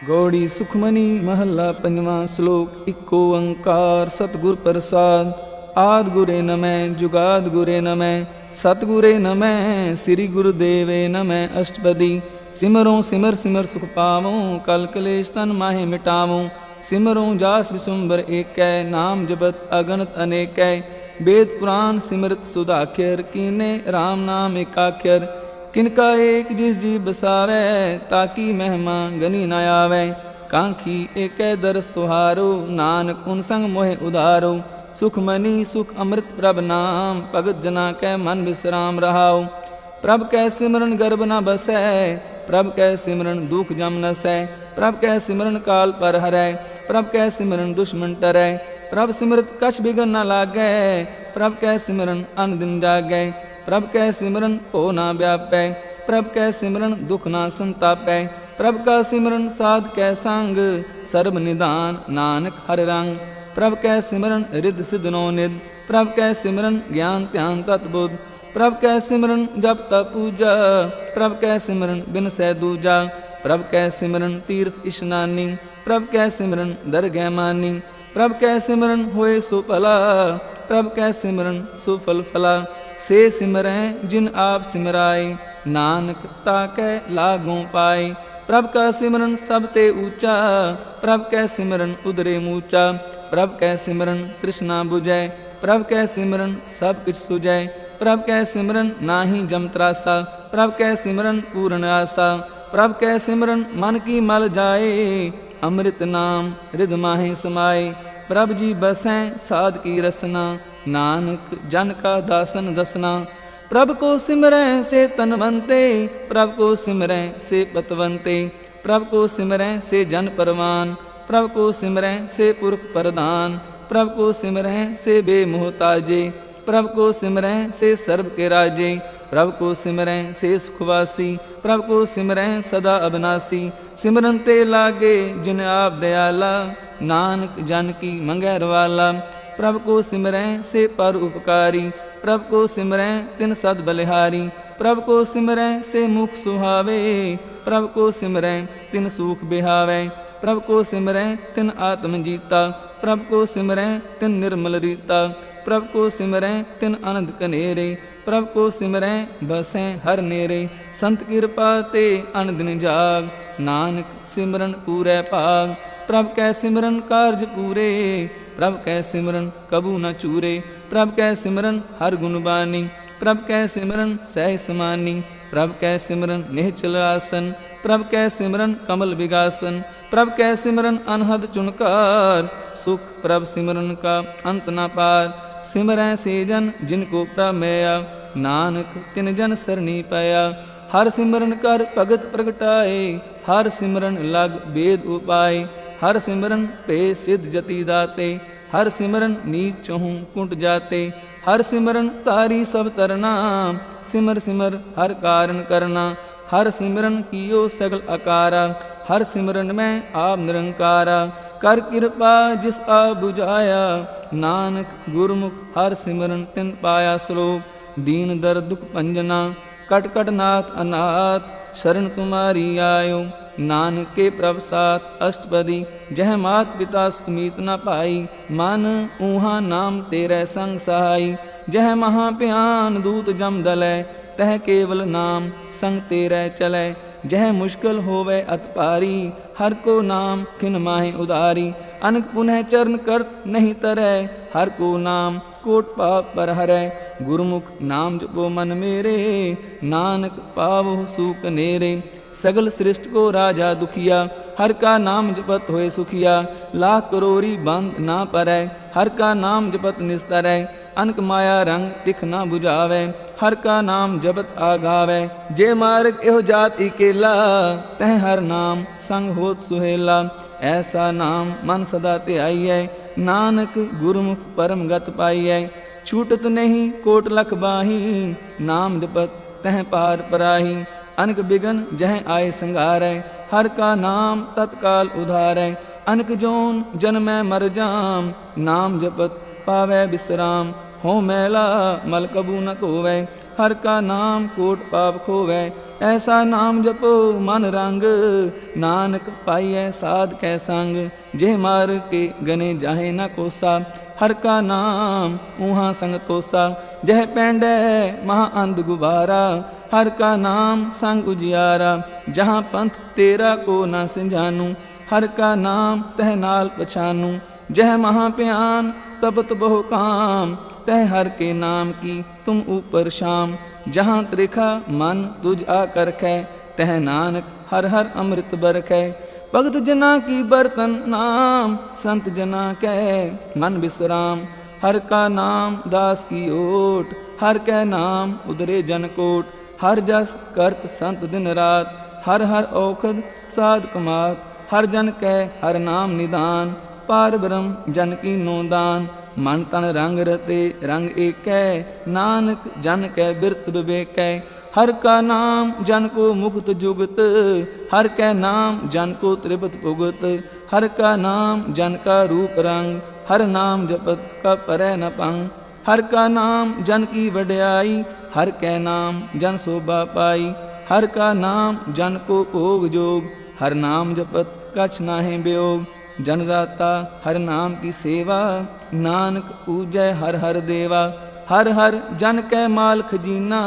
गौड़ी सुखमनी महला पंजवा श्लोक इको ओंकार सतगुर प्रसाद। आद गुरे नमः जुगाद गुरे नमः सतगुरे नमः श्री गुरुदेवे नमः। अष्टपदी सिमरों सिमर सिमर सुख पावों कल कलेश तन माहे मिटावों। सिमरों जास विसुंबर एकै नाम जपत अगणत अनेकै। वेद पुराण सिमरत सुधाख्यर कीने राम नाम एकाख्यर। किनका एक जिस जी बसावै ताकि महिमा गनी न आवै। कांखी एक दरस तुहारो नानक उन संग मोहे उधारो। सुख मनी सुख अमृत प्रभ नाम भगत जना कै मन विश्राम रहाओ। प्रभ कै सिमरन गर्भ न बसै प्रभ कै सिमरन दुख जम नसै। प्रभ कै सिमरन काल पर हरै प्रभ कै सिमरन दुश्मन टरै। प्रभ सिमरत कछ बिगन न लागै प्रभ कै सिमरन अन दिन जागै। प्रभ कै सिमरन हो ना व्यापै प्रभ कै सिमरन दुख ना संतापै। प्रभ का सिमरन साध कै संग सर्व निदान नानक हर रंग। प्रभ कै सिमरन रिद्ध सिद्ध नो निध प्रभ कै सिमरन ज्ञान ध्यान तत्बुद्ध। प्रभ कै सिमरन जप तप पूजा प्रभ कै सिमरन बिन सै दूजा। प्रभ कै सिमरन तीर्थ इशनानी प्रभ कै सिमरन दरगह मानी। प्रभ कै सिमरन होए सो भला प्रभ कै सिमरन सो फल फला। से सिमरै जिन आप सिमराए नानक ताकै लागों पाए। प्रभ का सिमरन सब ते ऊंचा प्रभ कै सिमरन उदरे मूचा। प्रभ कै सिमरन तृष्णा बुझै प्रभ कै सिमरन सब किछ सुझै। प्रभ कै सिमरन नाहि जम त्रासा प्रभ कै सिमरन पूर्ण आसा। प्रभ कै सिमरन मन की मल जाए अमृत नाम रिद माहे समाए। प्रभ जी बसैं साध की रसना नानक जन का दासन दसना। प्रभ को सिमरै से तनवंते प्रभ को सिमरै से पतवंते। प्रभ को सिमरै से जन परवान प्रभ को सिमरै से पुरख प्रदान। प्रभ को सिमरै से बेमोहताजे प्रभ को सिमरै से सर्व के राजे। प्रभ को सिमरै से सुखवासी प्रभ को सिमरै सदा अविनाशी। सिमरन ते लागे जिन आप दयाला नानक जन की मंगैर वाला। प्रभ को सिमरै से पर उपकारी प्रभ को सिमरै तिन सद बलिहारी। प्रभ को सिमरै से मुख सुहावे प्रभ को सिमरै तिन सुख बिहावे। प्रभ को सिमरै तिन आत्म जीता प्रभ को सिमरै तिन निर्मल रीता। प्रभ को सिमरै तिन आनंद कनेरे प्रभ को सिमरै बसैं हर नेरे। संत कृपा ते अन दिन जाग नानक सिमरन पूरै भाग। प्रभ कै सिमरन कारज पूरे प्रभ कै सिमरन कबू न चूरे। प्रभ कै सिमरन हर गुण बानी प्रभ कै सिमरन सह समानी। प्रभ कै सिमरन निहचल आसन प्रभ कै सिमरन कमल विगासन। प्रभ कै सिमरन अनहद चुनकार सुख प्रभ सिमरन का अंत न पार। सिमरै से जन जिनको प्रमेया नानक तिन जन सरनी पाया। हर सिमरन कर भगत प्रगटाए हर सिमरन लग वेद उपाय। हर सिमरन पे सिद्ध जति दाते हर सिमरन नीच चहूँ कुंट जाते। हर सिमरन तारी सब तरना सिमर सिमर हर कारण करना। हर सिमरन कियो सगल अकारा हर सिमरन में आप निरंकारा। कर कृपा जिस आ बुझाया नानक गुरमुख हर सिमरन तिन पाया। श्लोक दीन दर दुख पंजना कट कट नाथ अनाथ शरण तुम्हारी आयो। नानक के प्रभ साथ अष्टपदी जह मात पिता सुमीत न पाई। मन ऊहा नाम तेरे संग सहाई जह महाप्यान दूत जम दलै। तह केवल नाम संग तेरे चलै जह मुश्किल होवे अत पारी। हर को नाम खिन माहे उदारी अनक पुनः चरण करत नहीं तरय। हर को नाम कोट पाप पर हरै गुरुमुख नाम जपो मन मेरे। नानक पावो सूख नेरे सगल सृष्ट को राजा दुखिया। हर का नाम जपत होए सुखिया लाख करोरी बंद ना परै। हर का नाम जपत निस्तरै अनक माया रंग तिख ना बुझावै। हर का नाम जपत आगावै जे मार्ग एहो जात इकेला। तह हर नाम संग होत सुहेला ऐसा नाम मन सदा ते आइयै। नानक गुरुमुख परम गत पाइयै। छूटत नहीं कोट लख बाही नाम जपत तह पार पराही। अनक बिगन जह आए संगारै हर का नाम तत्काल उधारै। अनक जोन जन्मै मर जाम नाम जपत पावै विश्राम। हो मैला मल कबू न धोवै हर का नाम कोट पाप खोवै। ऐसा नाम जपो मन रंग, नानक पाइयै साध कै संग। जे मार के गने जाहे न कोसा, हर का नाम ऊहाँ संग तोसा। जह पैंडै महा अंध गुबारा, हर का नाम संग उजियारा। जहाँ पंथ तेरा को न सिंझानू, हर का नाम तह नाल पछानू। जह महाप्यान तपत बहु काम, तह हर के नाम की तुम ऊपर शाम। जहाँ त्रिखा मन तुझ आकर कै, तह नानक हर हर अमृत बरखै। भगत जना की बर्तन नाम, संत जना कै मन विश्राम। हर का नाम दास की ओट, हर कै नाम उदरे जन कोट। हर जस करत संत दिन रात, हर हर औखद साध कमात। हर जन कै हर नाम निदान, पार ब्रह्म जन की नो दान। मन तन रंग रते रंग एकै, नानक जन कै बिरत विवेकै। हर का नाम जन को मुक्त जुगत, हर कै नाम जन को त्रिपत पुगत। हर का नाम जन का रूप रंग, हर नाम जपत का परै न पंग। हर का नाम जन की वड्याई, हर कै नाम जन शोभा पाई। हर का नाम जन को भोग जोग, हर नाम जपत कछ नाहि वियोग। जन राता हर नाम की सेवा, नानक पूजै हर हर देवा। हर हर जन कै माल खजीना,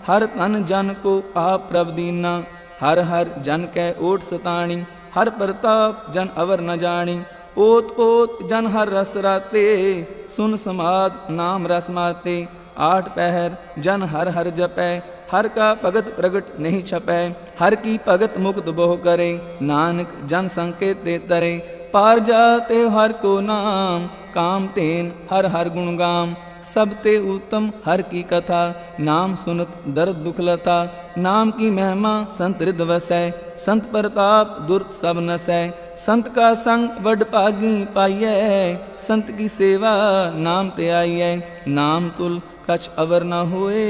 हर तन जन को आप प्रभ दीना। हर हर जन कै ओट सताणी, हर प्रताप जन अवर न जानी। ओत ओत जन हर रस राते, सुन समाद नाम रस माते। आठ पहर जन हर हर जपै, हर का भगत प्रगट नहीं छपै। हर की भगत मुक्त बहु करे, नानक जन संकेत दे तरे। पार जाते हर को नाम, काम तेन हर हर गुण गाम। सब ते उत्तम हर की कथा, नाम सुनत दर्द दुख लता। नाम की महिमा संत हृदय वसै, संत प्रताप दुर्त सब नसै। संत का संग वड भागी पाइयै, संत की सेवा नाम ते आइयै। नाम तुल कछ अवर न होए,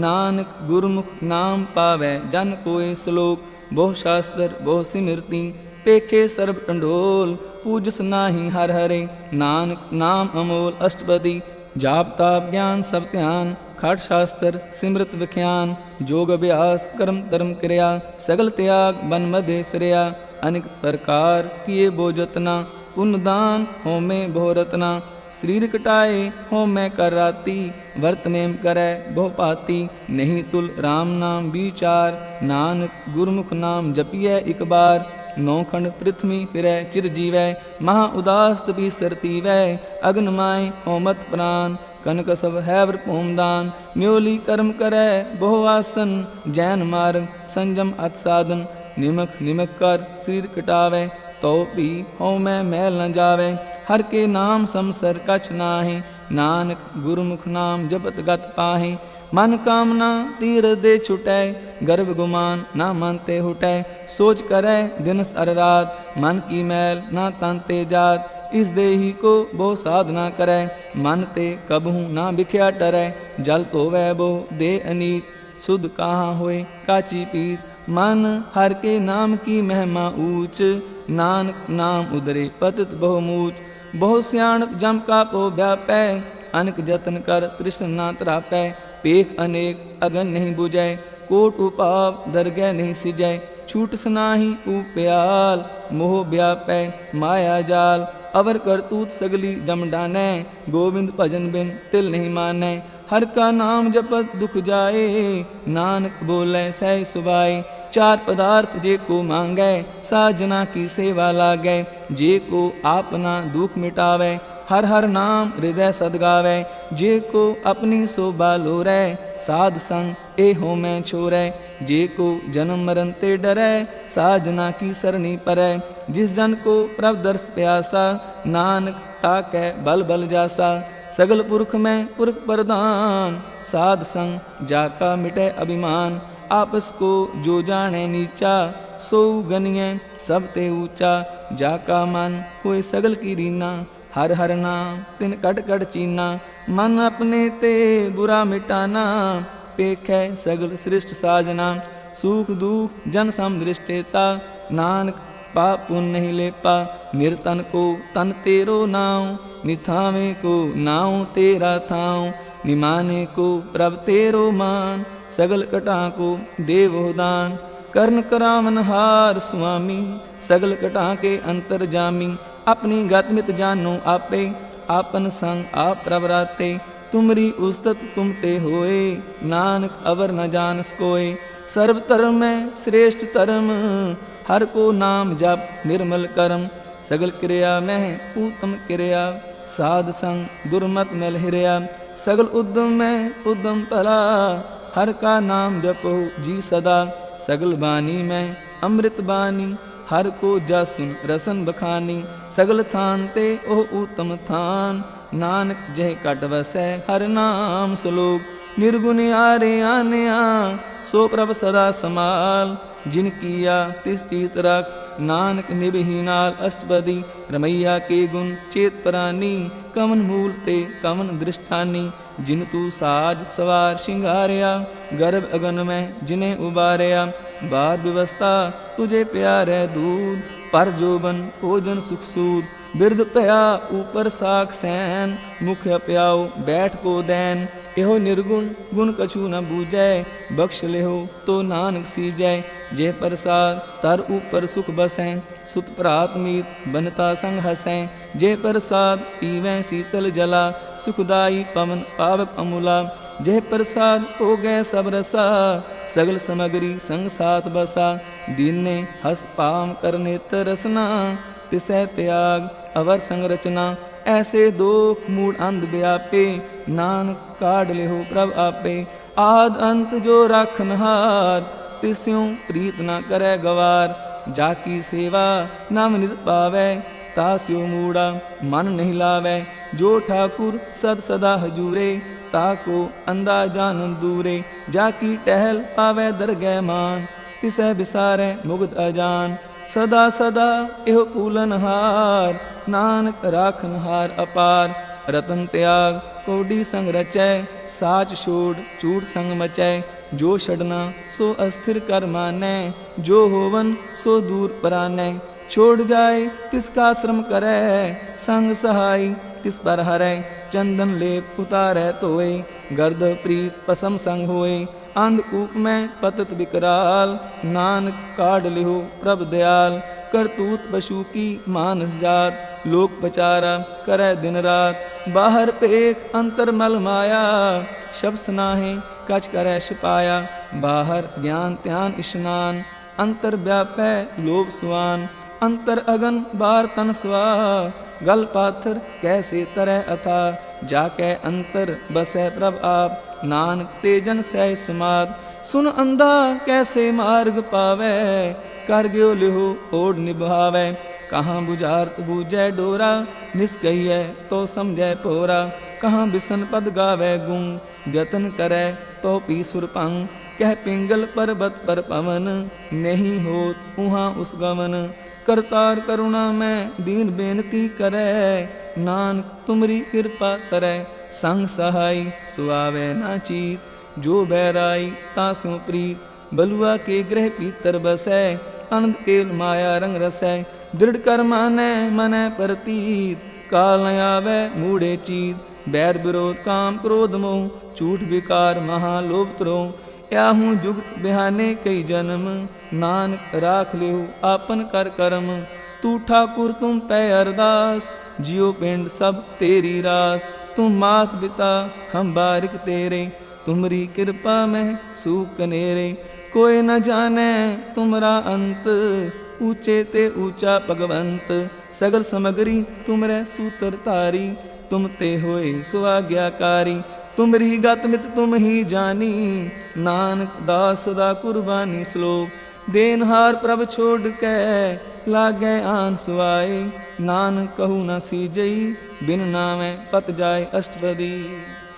नानक गुरमुख नाम पावै जन कोय। श्लोक बहु शास्त्र बहु सिमरती, पेखे सर्ब टंडोल। पूजस नाही हर हरे, नानक नाम अमोल अष्टपदी। जाप ताप ज्ञान सब ध्यान, खट शास्त्र सिमृत विख्यान। जोग अभ्यास कर्म धर्म क्रिया, सगल त्याग बन मध्य फिरया। अनेक प्रकार किए बो जतना, पुण्य दान होमे बहु रतना। शरीर कटाए हो मैं कर राती, वर्त नेम करै बहु पाती। नहीं तुल राम नाम विचार, नानक गुरमुख नाम जपिए एक बार। नौखंड पृथ्वी फिरै चिर जीवै, महा उदास तपी सरतीवै। अग्न माय होमत प्राण, कनक सब हैवर भूमदान। न्योली कर्म करै बहु आसन, जैन मार्ग संयम अत साधन। निमक निमक कर शरीर कटावै, तो भी हो मैं मैल न जावे। हर के नाम समसर कछ नाहि, नानक गुरमुख नाम जपत गत पाहि। मन कामना तीर दे छुटै, गर्भ गुमान ना मानते हुटै। सोच करै दिन अर रात, मन की मैल ना तनते जात। इस देही को बहु साधना करै, मन ते कबहू ना बिख्या टरै। जल धोवै बहु दे अनीत, शुद्ध कहाँ होए काची पीत। मन हर के नाम की महिमा ऊंच, नानक नाम उदरे पतित बहुमूच। बहु स्याण जम का पो व्यापै, अनक जतन कर तृष्ण ना त्रापै। पेख अनेक अगन नहीं बुझै, कोट उपाव दरगह नहीं सिजै। छूट सनाही उप्याल, मोह व्यापै माया जाल। अवर करतूत सगली जम डानै, गोविंद भजन बिन तिल नहीं मानै। हर का नाम जपत दुख जाए, नानक बोले सह सुभाए। चार पदार्थ जे को मांगै, साजना की सेवा लागै। जे को आपना दुख मिटावै, हर हर नाम हृदय सदगावै। जे को अपनी शोभा लोरै, साध संग ए हो मैं छोरै। जे को जन्म मरण ते डरै, साजना की सरणी परै। जिस जन को प्रभ दर्श प्यासा, नानक ताकै बल बल जासा। सगल पुरख में पुरख प्रधान, साध संग जाका मिटे अभिमान। आपस को जो जाने नीचा, सो गनिय सब ते ऊंचा। जाका मन कोई सगल की रीना, हर हर नाम तिन कट कट चीना। मन अपने ते बुरा मिटाना, पेखै सगल सृष्ट साजना। सुख दुख जन सम दृष्टेता, नानक पाप पुण्य नहीं लेपा। निरतन को तन तेरो नाव, निथावे को नाव तेरा थाव। निमाने को प्रभ तेरो मान, सगल कटा को देवो दान। कर्ण करावन हार स्वामी, सगल कटा के अंतर जामी। अपनी गत मित जानो आपे, आपन संग आप प्रभ राते। तुमरी उस्तत तुम ते होए, नानक अवर न जानस कोय। सर्व धर्म में श्रेष्ठ धर्म, हर को नाम जप निर्मल कर्म। सगल क्रिया में उत्तम क्रिया, साध संग दुर्मत मल हिरया। सगल उद्यम में उद्यम भला, हर का नाम जपो जी सदा। सगल बानी में अमृत बानी, हर को जासुन रसन बखानी। सगल थान ते ओह उत्तम थान, नानक जह कट वसै हर नाम सलोक। निर्गुण आरे आनया, सो प्रभ सदा समाल। जिन किया तिस चीत रख, नानक निबहिनाल अष्टपदी। रमैया के गुण चेत प्राणी, कवन मूल ते कवन दृष्टानी। जिन तू साज सवार सिंगारया, गर्भ अगन में जिन्हें उबारया। बार व्यवस्था तुझे प्यारे दूध, पर जोबन भोजन सुख सूद। बिरद पया ऊपर साख सैन, मुख प्याओ बैठ को दैन। एहो निर्गुण गुण कछु न बूझै, बख्श लेहो तो नानक सीजै। जे प्रसाद तर ऊपर सुख बसै, सुत प्रात मीत बनता संग हसै। जे प्रसाद पीवै शीतल जला, सुखदाई पवन पावक अमूला। जे प्रसाद हो गए सब रसा, सगल समग्री संग साथ बसा। दीन ने हस पाम करने तरसना, तिसै त्याग अवर संरचना। ऐसे दो मूड अंध व्यापे, नानक काढ़ लेहो प्रभ आपे। आद अंत जो राखनहार, तिस्यों प्रीत न करे गवार। जाकी सेवा नाम नित पावै, तास्यो मूड़ा मन नहीं लावै। जो ठाकुर सद सदा हजूरे, ताको अंदा जान दूरे। जाकी टहल पावै दरगह मान, तिसै बिसारै मुग्ध अजान। सदा सदा एहो फूलनहार, नानक राखनहार अपार। रतन त्याग कोडी संग रचै, साच छोड़ चूड़ संग मचै। जो छड़ना सो अस्थिर कर मानै, जो होवन सो दूर परानै। छोड़ जाए तिसका श्रम करै, संग सहाय तिस पर हरै। चंदन लेप उतारै तोए, गर्द प्रीत पसम संग होए। अंधकूप में पतत विकराल, नानक काढ़ लिहो प्रभ दयाल। करतूत पशु की मानस जात, लोक पचारा करे दिन रात। बाहर पेख अंतर मल माया, शब्द नाहे कच करे छिपाया। बाहर ज्ञान त्यान स्नान, अंतर व्यापै लोभ सुआन। अंतर अगन बार तन स्वा, गल पाथर कैसे तरह अथा। जाकै अंतर बसै प्रभ आप, नानक तेजन सह समाद। सुन अंधा कैसे मार्ग पावै, कर ग्यो लिहो ओढ़ निभावै। कहाँ बुझारत बूझै डोरा, निस्कहियै तो समझै पोरा। कहाँ बिसन पद गावै गुण, जतन करै तो पी सुरपंग। कह पिंगल पर्वत पर पवन, नहीं होत उहाँ उस गमन। करतार करुणा में दीन बेनती करै, नानक तुमरी कृपा तरै। संग सहाय सुआवै ना चीत, जो बैराई तास्यों प्रीत। बलुआ के ग्रह पीतर बसै, अनंत केल माया रंग रसै। दृढ़ कर मानै मनै प्रतीत, काल न आवै मूढ़े चीत। बैर विरोध काम क्रोध मोह, झूठ विकार महालोभ त्रोह। याहूँ जुगत बिहाने कई जन्म, नानक राख लेहु आपन कर कर्म। तू ठाकुर तुम पै अरदास, जियो पिंड सब तेरी रास। तुम मात पिता हम बारिक तेरे, तुमरी कृपा में सूख कनेरे। कोई न जाने तुमरा अंत, ऊंचे ते ऊंचा भगवंत। सगल समगरी तुमरे सूत्र तारी, तुम ते होए सुआज्ञाकारी। तुमरी गत मित तुम ही जानी, नानक दास सदा कुर्बानी श्लोक। देनहार प्रभ छोड़ के, लागे आन सुआए। नानक कहू न सीजई, बिन नामे पत जाय अष्टपदी।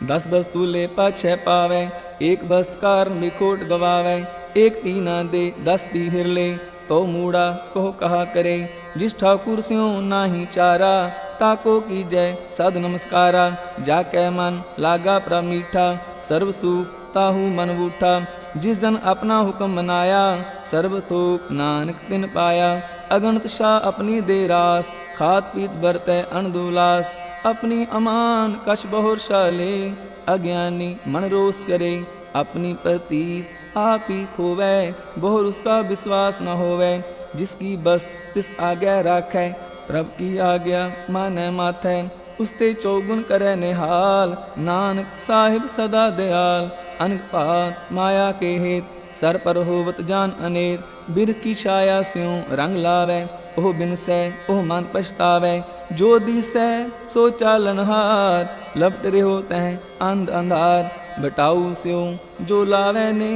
10 वस्तु ले पाछे पावे, एक वस्त कारण बिखोट गवावे। एक पी न दे 10 पी हिर ले, तो मूड़ा कहो कहा करे। जिस ठाकुर स्यों नाही चारा, ताको की जय सद नमस्कारा। जाकै मन लागा प्रा मीठा, सर्व सुख ताहू मन बूठा। जिस जन अपना हुक्म मनाया, सर्व तोक नानक तिन पाया। अगणत शाह अपनी दे रास, खात पीत बरतै अनदुलास। अपनी अमान कछ बहुर शाले। अज्ञानी मन रोष करे अपनी प्रतीत आप ही खोवै। बहुर उसका विश्वास न होवै जिसकी बस तिस आज्ञा राखै। प्रभ की आज्ञा मानै माथै उसते चौगुन करे निहाल। नानक साहिब सदा दयाल अनक पात माया के हेत। सर पर होवत जान अनेर बिर की छाया स्यों रंग लावै। ओह बिनसै ओह मन पछतावै जो दिसै सो चालनहार। लपट रहो तह अंध अंधार बटाऊ स्यों जो लावै ने।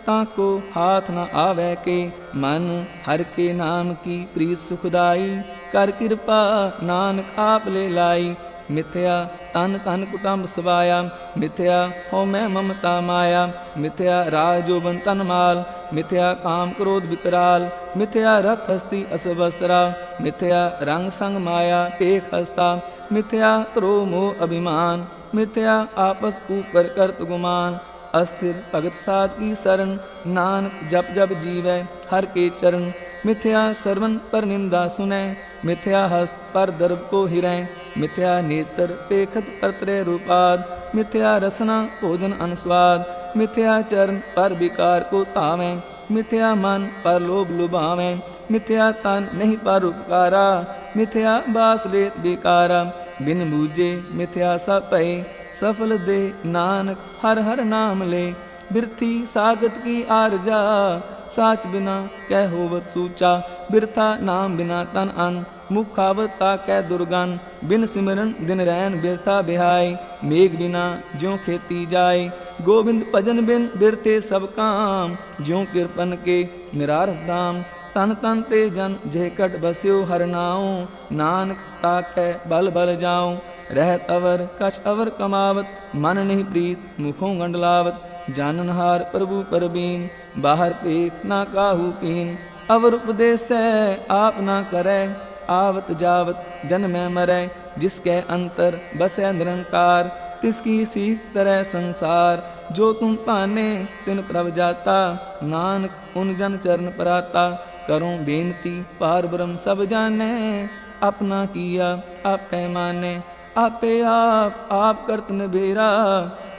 ताको हाथ न आवे के मन हर के नाम की प्रीत सुखदाई। कर कृपा नानक आप ले लाई। मिथ्या तन तन कुटुंब सवाया मिथ्या हो मैं ममता माया। मिथ्या राज जोबन तन माल मिथ्या काम क्रोध विकराल। मिथ्या रथ हस्ती असवस्त्रा मिथ्या रंग संग माया टेक हस्ता। मिथ्या क्रो मोह अभिमान मिथ्या आपस ऊपर करत गुमान। अस्थिर भगत साध की शरण नानक जप जप जीवै हर के चरण। मिथ्या सरवन पर निंदा सुनै मिथ्या हस्त पर दर्भ को हिरै। मिथ्या नेत्र पेखत पर त्रय रूपाद मिथ्या रसना भोजन अनुस्वाद। मिथ्या चरण पर विकार को तावै मिथ्या मन पर लोभ लुभावै। मिथ्या तन नहीं पर उपकारा मिथ्या बास लेत बेकारा। बिन बूझे मिथ्या सब पै सफल दे नानक हर हर नाम ले। बिरथी सागत की आरजा साच बिना कै होवत सूचा। बिरथा नाम बिना तन अन मुख खावत कै दुर्गन। बिन सिमरन दिन रैन बिरथा बिहाय मेघ बिना ज्यों खेती जाय। गोविंद भजन बिन बिरथे सब काम ज्यों कृपन के निरारथ दाम। तन तन ते जन जेकट बस्यो हर नाओ नानक ताकै बल बल जाओ। रहत अवर कछ अवर कमावत मन नहीं प्रीत मुखों गंडलावत। जाननहार प्रभु परबीन बाहर पेख ना काहू पीन। अवर उपदेश आप ना करै आवत जावत जन में मरै। जिसके अंतर बसै निरंकार तिसकी सीख तरह संसार। जो तुम पाने तिन प्रभ जाता नानक उन जन चरण पराता। करूं बेनती पार ब्रह्म सब जाने अपना किया आप माने। आपे आप करत निबेरा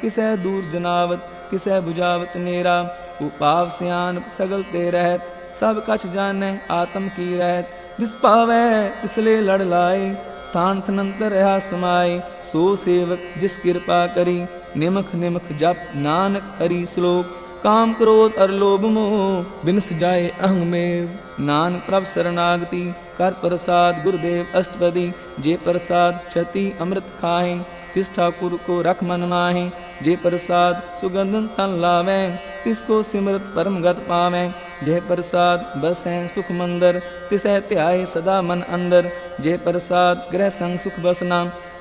किसै दूर जनावत किसै बुझावत नेरा। उपाव सियान सगल ते रहत सब कछ जाने आत्म की रहत। जिस पावै तिसले लड़ लाए थान थनंतर रहा समाए। सो सेवक जिस कृपा करी निमख निमख जप नानक हरि श्लोक। काम क्रोध अर लोभ मोह बिनस जाए अहं में। नानक प्रभ शरणागति कर प्रसाद गुरुदेव अष्टपदी। जे प्रसाद क्षति अमृत खाए तिस ठाकुर को रख मन माहे। जे प्रसाद सुगंधन तन लावे तिसको सिमरत परम गत पावे। जे प्रसाद बसै सुख मंदर तिसै ध्याय सदा मन अंदर। जे प्रसाद ग्रह संग सुख बसना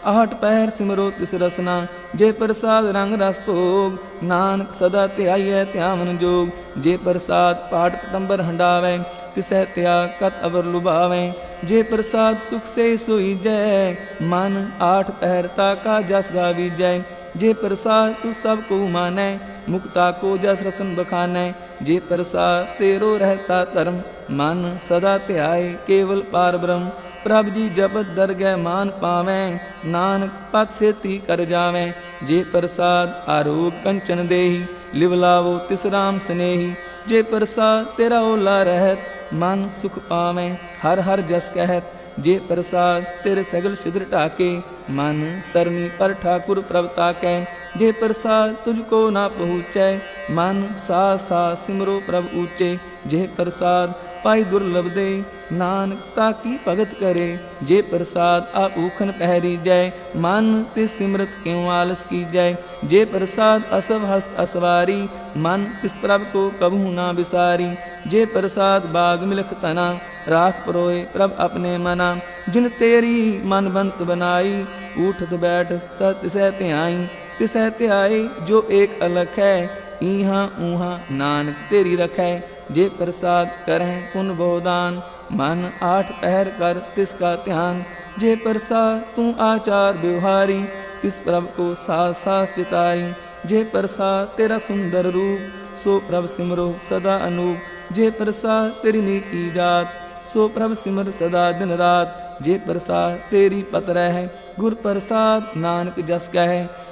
आहट पहर सिमरो तिस रसना। जे प्रसाद रंग रस भोग नानक सदा ध्याइयै ध्यान जोग। जे प्रसाद पाठ पटंबर हंडावै तिसै त्याग कत अवर लुभावै। जे प्रसाद सुख से सोई जय मन आठ पहर ताका जस गावी जय। जे प्रसाद तू सब को मानै मुक्ता को जस रसन बखानै। जे प्रसाद तेरो रहता धर्म मन सदा ध्याय केवल पार ब्रह्म। प्रभ जी जपत दरगह मान पावैं नानक पद सेती कर जावैं। जे प्रसाद आरोग कंचन देही लिवलावो तिस राम स्नेही। जे प्रसाद तेरा ओला रहत मन सुख पावैं हर हर जस कहत। जे प्रसाद तेरे सगल छिद्र ढाके मन सरनी पर ठाकुर प्रभ ताकै। जे प्रसाद तुझको ना पहुँचै मन सा सा सिमरो प्रभ ऊँचे। जे प्रसाद पाई दुर्लभ दे नानक ताकी भगत करे। जे प्रसाद आप ऊखन पहरी जय मन तिस सिमरत क्यों आलस की जय। जे प्रसाद असव हस्त असवारी मन तिस प्रभ को कबहू ना बिसारी। जे प्रसाद बाग मिलख तना राख परोए प्रभ अपने मना। जिन तेरी मन बंत बनाई उठत बैठ तिसै ध्याई। तिसै ध्याई जो एक अलख है इहाँ ऊहाँ नानक तेरी रखै। जे प्रसाद करें पुन बहुदान मन आठ पहर कर तिसका ध्यान। जे प्रसाद तू आचार व्यवहारी तिस प्रभ को सास सास चितारी। जे प्रसाद तेरा सुंदर रूप सो प्रभ सिमरो सदा अनूप। जे प्रसाद तेरी नीकी जात सो प्रभ सिमर सदा दिन रात। जे प्रसाद तेरी पत रह। गुर प्रसाद नानक जस कह,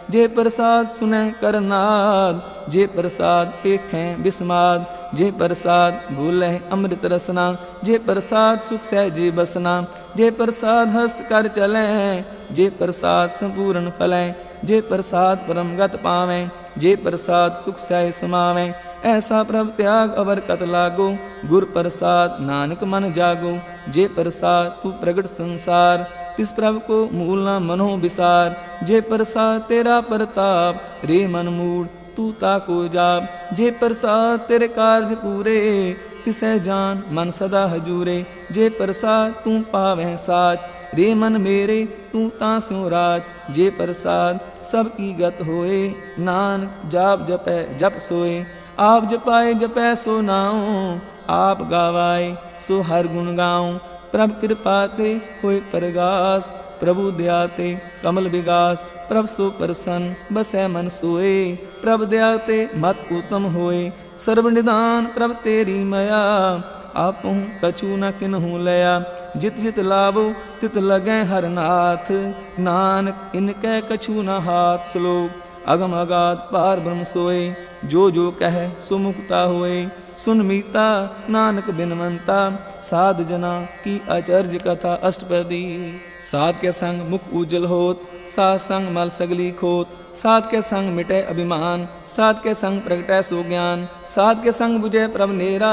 जे प्रसाद सुनै करनाद। जे प्रसाद पेखें बिस्माद, जे प्रसाद भूलै अमृत रसना। जे प्रसाद सुख सहजे बसना, जे प्रसाद हस्त कर चलें। जे प्रसाद संपूर्ण फलें, जे प्रसाद परम गत पावें। जे प्रसाद सुख सह समावें, ऐसा प्रभ त्याग अवर कत लागो। गुर प्रसाद नानक मन जागो, जे प्रसाद तू प्रगट संसार। तिस प्रभ को मूल न मनो विसार, जे प्रसाद तेरा प्रताप। रे मन मूड तू ताको जाप, जे प्रसाद तेरे कार्य पूरे। तिसै जान मन सदा हजूरे, जे प्रसाद तू पावै साच। रे मन मेरे तू तास्यों राज, जे प्रसाद सब की गत होए। नानक जाप जपै जप सोए, आप जपाए जपै सो नाऊं। आप गावाए सो हर गुण गाऊं, प्रभ कृपा ते होए प्रगास। प्रभु दया ते कमल विगास, प्रभ सो प्रसन्न बसै मन सोए। प्रभ दया ते मत उत्तम होए, सर्व निदान प्रभ तेरी मया। आपहु कछु न किन्हु लया, जित जित लाभो तित लगै हर नाथ। नानक इनकै कछु न हाथ। श्लोक अगम अगाध पार ब्रह्म सोए, जो जो कह सो मुक्ता होए। सुन मीता नानक बिनवंता, साध जना की आचर्य कथा अष्टपदी। साध के संग मुख उज्जल होत, साध संग मल सगली खोत। साध के संग मिटे अभिमान, साध के संग प्रगटै सो ज्ञान। साध के संग बुझे प्रभ नेरा,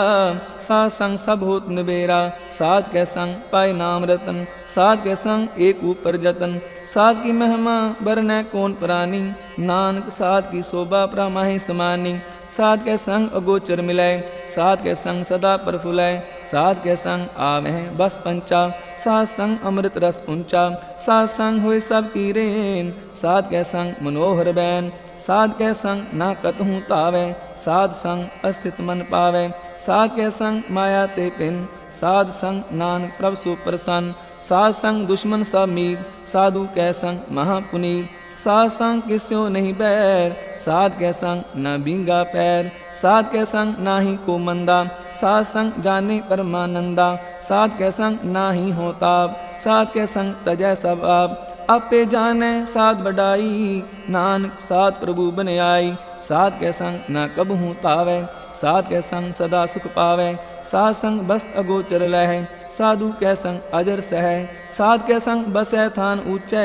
साध संग सब होत निबेरा। साध के संग पाए नाम रतन, साध के संग एक ऊपर जतन। साध की महिमा बरनै कौन प्राणी, नानक साध की शोभा प्रमाहि समानी। साध के संग अगोचर मिलै, साध के संग सदा प्रफुल्लै। साध के संग आवह बस पंचा, साध संग अमृत रस पुंचा। साध संग हुए सब की रेन, साध के संग मनोहर बैन। साध के संग ना कतहु तावै, साध संग अस्थित मन पावै। साध के संग माया ते पिन, साध संग नानक प्रभ सो प्रसन्न। साध संग दुश्मन सब मीत, साधु कै संग महापुनीत। साध संग किस्यो नहीं बैर, साध के संग न बिंगा पैर। साध के संग नाही को मंदा, साध संग जाने परमानंदा। साध के संग नाही हो ताप, साध के संग तजै सब आप। आपे जाने साध बढ़ाई, नानक साध प्रभु बन आई। साध के संग न कबहू तावै, साध के संग सदा सुख पावै। साध संग बस्त अगोचर लहै, साधु कै संग अजर सहै। साध के संग बसै थान ऊंचै,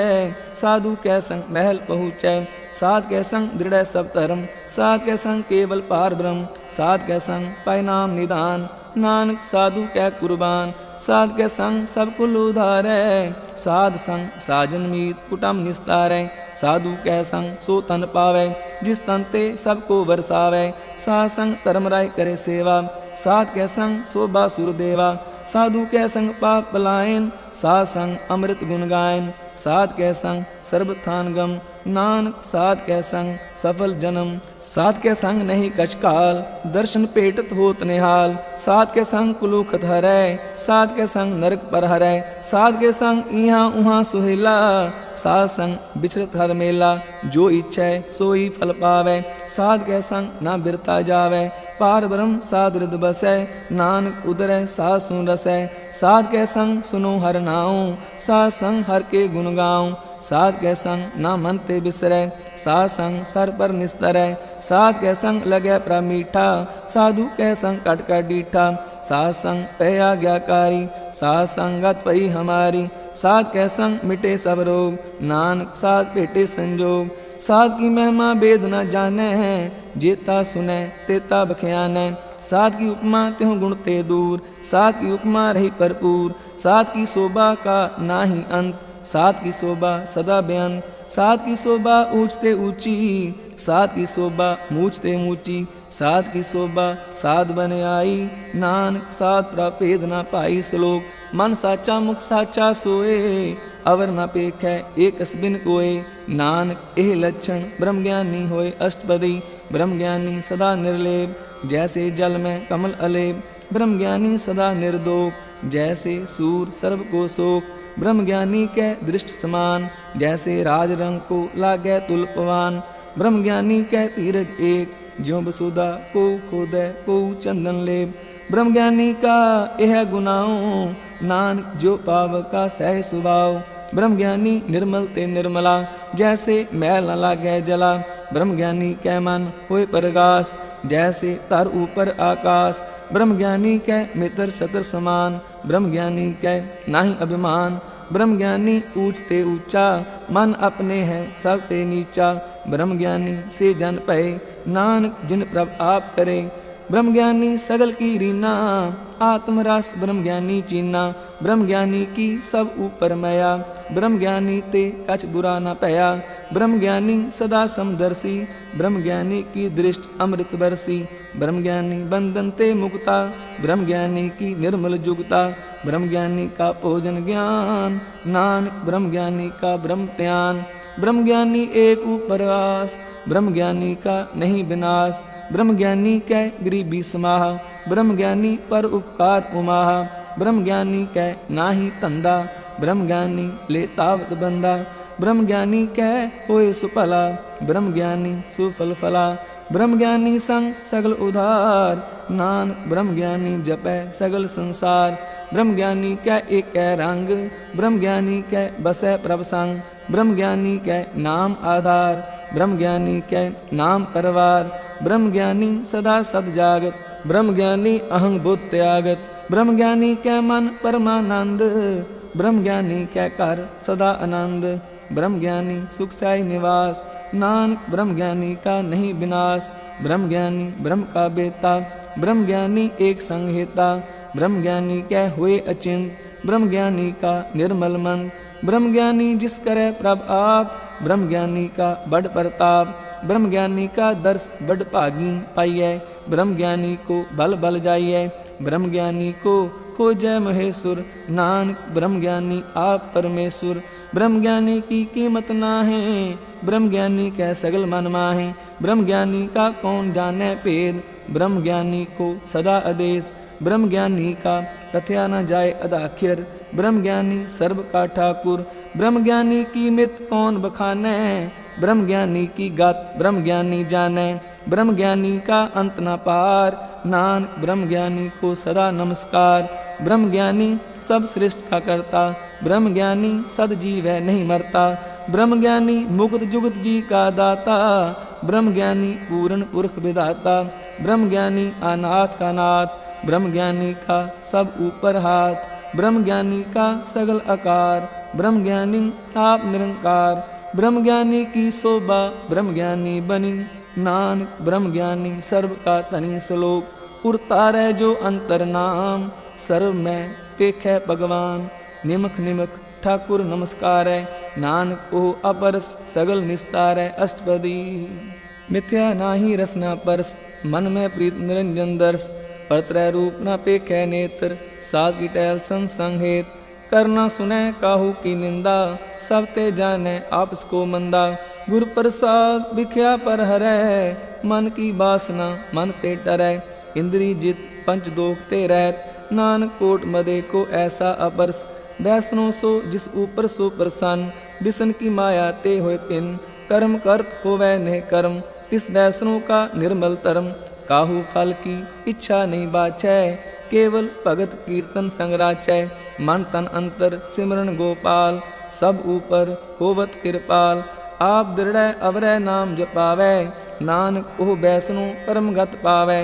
साधु कै संग महल पहुँचै। साध के संग दृढ़ सब धर्म, साध के संग केवल पार ब्रह्म। साध के संग पाय नाम निदान, नानक साधु कै कुर्बान। साध के संग सब कुल उधारै, साध संग साजन मीत कुटम निस्तारै। साधु कै संग सो तन पावै, जिस तन ते सबको बरसावै। साध संग धर्म राय करे सेवा, साध के संग शोभा सुर देवा। साधु कै संग पाप पलायन, साध संग अमृत गुण गायन। साध के संग सर्वथान गम, नानक साध के संग सफल जन्म। साध के संग नहीं कछ काल, दर्शन पेटत होत निहाल। साध के संग कुलुखत हरै, साध के संग नरक पर हरै। साध के संग इहाँ उहाँ सुहेला, साध संग बिछड़त हर मेला। जो इच्छै सोई फल पावै, साध के संग ना बिरता जावै। पार ब्रह्म साध हृद बसै, नानक उदरै साध सुन रसै। साध के संग सुनो हर नाऊं, साध संग हर के गुण गाऊं। साध के संग ना मन ते बिसरै, साध संग सर पर निस्तरै। साध के संग लगै प्र मीठा, साधु के संग कट कर डीठा। साध संग पै आज्ञाकारी, साध संगत पई हमारी। साध के संग मिटे सब रोग, नानक साध भेटे संजोग। साध की महिमा वेद न जाने हैं, जेता सुने तेता बख्याने। साध की उपमा त्यों गुण ते दूर, साध की उपमा रही भरपूर। साध की शोभा का नाही अंत, साध की शोभा सदा बेअंत। साध की शोभा ऊंचते ऊंची, साध की शोभा मूंचते मूंची। साध की शोभा साध बन आई, नानक साध प्रभेद न पाई। श्लोक मन साचा मुख साचा सोए, अवर न पेखै एक बिन कोय। नानक एह लक्षण ब्रह्म ज्ञानी होय अष्टपदी। ब्रह्म ज्ञानी सदा निर्लेप, जैसे जल में कमल अलेप। ब्रह्म ज्ञानी सदा निर्दोष, जैसे सूर सर्व को शोक। ब्रह्म ज्ञानी के दृष्ट समान, जैसे राज रंग को लागै तुलपवान। ब्रह्म ज्ञानी के धीरज एक, ज्यों बसुदा को खोदै को चंदन लेप। ब्रह्म ज्ञानी का यह गुनाओ, नानक जो पाव का सह सुभाव। ब्रह्म ज्ञानी निर्मल ते निर्मला, जैसे मैल न लागे जला। ब्रह्म ज्ञानी कै मन होए प्रगास, जैसे तर ऊपर आकाश। ब्रह्म ज्ञानी कै मित्र शत्र समान, ब्रह्म ज्ञानी कै नाही अभिमान। ब्रह्म ज्ञानी ऊंच ते ऊंचा, मन अपने है सब ते नीचा। ब्रह्म ज्ञानी से जन पए, नानक जिन प्रभ आप करे। ब्रह्म ज्ञानी सगल की रीना, आत्म रस ब्रह्म ज्ञानी चीना। ब्रह्म ज्ञानी की सब ऊपर मया, ब्रह्म ज्ञानी ते कछ बुरा न पया। ब्रह्म ज्ञानी सदा समदर्शी, ब्रह्म ज्ञानी की दृष्टि अमृत बरसी। ब्रह्म ज्ञानी बंधन ते मुक्ता, ब्रह्म ज्ञानी की निर्मल जुगता। ब्रह्म ज्ञानी का भोजन ज्ञान, नानक ब्रह्म ज्ञानी का ब्रह्म ध्यान। ब्रह्म ज्ञानी एक ऊपर आस, ब्रह्म ज्ञानी का नहीं विनाश। ब्रह्म ज्ञानी कै गरीबी समाह, ब्रह्म ज्ञानी पर उपकार उमाह। ब्रह्म ज्ञानी कै नाही धंधा, ब्रह्म ज्ञानी ले तावत बंदा। ब्रह्म ज्ञानी कै होए सुफला, ब्रह्म ज्ञानी सुफल फला। ब्रह्म ज्ञानी संग सगल उधार, नानक ब्रह्म ज्ञानी जपै सगल संसार। ब्रह्म ज्ञानी कै एक रंग, ब्रह्म ज्ञानी कै बसै प्रभ संग। ब्रह्म ज्ञानी कै नाम आधार, ब्रह्म ज्ञानी कै नाम परवार। ब्रह्म ज्ञानी सदा सद जागत, ब्रह्म ज्ञानी अहं बुद्ध त्यागत। ब्रह्म ज्ञानी कै मन परमानंद, ब्रह्म ज्ञानी कै कर सदा आनंद। ब्रह्म ज्ञानी सुख साई निवास, नानक ब्रह्म ज्ञानी का नहीं विनाश। ब्रह्म ज्ञानी ब्रह्म का बेता, ब्रह्म ज्ञानी एक संहिता। ब्रह्म ज्ञानी कै हुए अचिंत, ब्रह्म ज्ञानी का निर्मल मन। ब्रह्म ज्ञानी जिस करे प्रभ आप, ब्रह्म ज्ञानी का बड़ प्रताप। ब्रह्म ज्ञानी का दर्श बड़ भागी पाइयै, ब्रह्म ज्ञानी को बल बल जाइयै। ब्रह्म ज्ञानी को खोजै महेश्वर, नानक ब्रह्म ज्ञानी आप परमेश्वर। ब्रह्म ज्ञानी की कीमत ना है, ब्रह्म ज्ञानी कै सगल मन माहे। ब्रह्म ज्ञानी का कौन जाने भेद, ब्रह्म ज्ञानी को सदा आदेश। ब्रह्म ज्ञानी का कथया न जाए अदाख्यर, ब्रह्म ज्ञानी सर्व का ठाकुर। ब्रह्म ज्ञानी की मित कौन बखाने, ब्रह्म ज्ञानी की गत ब्रह्म ज्ञानी जाने। ब्रह्म ज्ञानी का अंत न पार, नानक ब्रह्म ज्ञानी को सदा नमस्कार। ब्रह्म ज्ञानी सब श्रेष्ठ का करता, ब्रह्म ज्ञानी सद जीव है नहीं मरता। ब्रह्म ज्ञानी मुक्त जुगत जी का दाता, ब्रह्म ज्ञानी पूर्ण पुरख विधाता। ब्रह्म ज्ञानी अनाथ का नाथ, ब्रह्म ज्ञानी का सब ऊपर हाथ। ब्रह्म ज्ञानी का सगल आकार, ब्रह्म ज्ञानी आप निरंकार। ब्रह्म ज्ञानी की शोभा ब्रह्म ज्ञानी बनी, नानक ब्रह्म ज्ञानी सर्व का तनि श्लोक। उरतारै जो अंतर नाम, सर्व में पेखै भगवान। निमख निमख ठाकुर नमस्कार है, नानक ओ अपरस सगल निस्तार है। अष्टपदी मिथ्या नाही रसना परस, मन में प्रीत निरंजन दर्श। परत्रय रूप न पेखै नेत्र, साध की टहल संसंग हेत। करना सुनै काहू की निंदा, सब ते जाने आपस को मंदा। गुरु प्रसाद बिख्या पर हरै, मन की बासना मन ते टरै। इंद्री जित पंच दोख ते रहत, नानक कोट मदे को ऐसा अपरस। वैष्णो सो जिस ऊपर सो प्रसन्न, बिसन की माया ते होए पिन। कर्म करत होवै नेह कर्म, तिस वैष्णो का निर्मल धर्म। काहू फल की इच्छा नहीं बाछै, केवल भगत कीर्तन संग राचै। मन तन अंतर सिमरन गोपाल, सब ऊपर होवत कृपाल। आप दृढ़ अवरै नाम जपावै, नानक ओह वैष्णो परमगत पावै।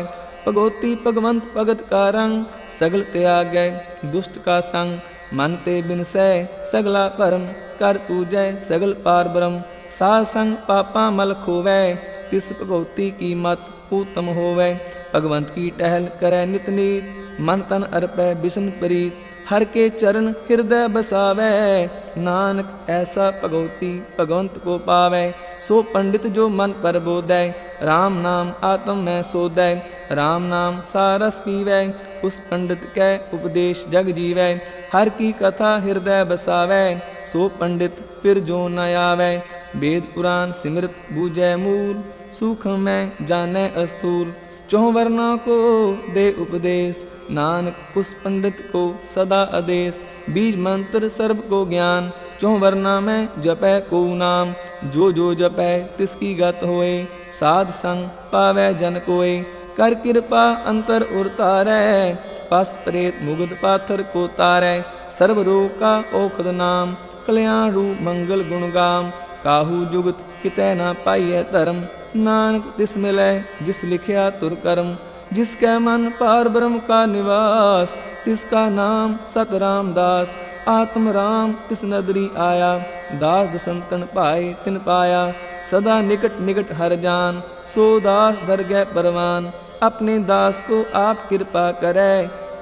भगवती भगवंत भगत का रंग, सगल त्यागै दुष्ट का संग। मन ते बिनसै सगला परम, कर पूजै सगल पार ब्रह्म। साध संग पापा मल खोवै, तिस भगवती की मत उत्तम होवै। भगवंत की टहल करै नित नीत, मन तन अर्पै बिसन प्रीत। हर के चरण हृदय बसावै, नानक ऐसा भगवती भगवंत को पावै। सो पंडित जो मन पर बोधै, राम नाम आत्म में सोधै। राम नाम सारस पीवै, उस पंडित कै उपदेश जग जीवै। हर की कथा हृदय बसावै, सो पंडित फिर जो न आवै। वेद पुराण सिमृत बूझै मूल, सूक्ष्म में जानै अस्थूल। चौं वर्णों को दे उपदेश, नानक उस पंडित को सदा आदेश। बीज मंत्र सर्व को ज्ञान, चौं वर्णा में जपै को नाम। जो जो जपै तिसकी गत होए, साध संग पावै जन कोय। कर कृपा अंतर उतारै, पस प्रेत मुगद पाथर को तारै। सर्व रोग का औखद नाम, कल्याण रूप मंगल गुण गाम। काहू जुगत कितै न पाइयै धर्म, नानक तिस मिलै जिस लिखिया तुर कर्म। जिसकै मन पार ब्रह्म का निवास, तिसका नाम सत रामदास। आत्म राम तिस नदरी आया, दास दसंतन पाए तिन पाया। सदा निकट निकट हर जान, सो दास दरगह परवान। अपने दास को आप कृपा करै,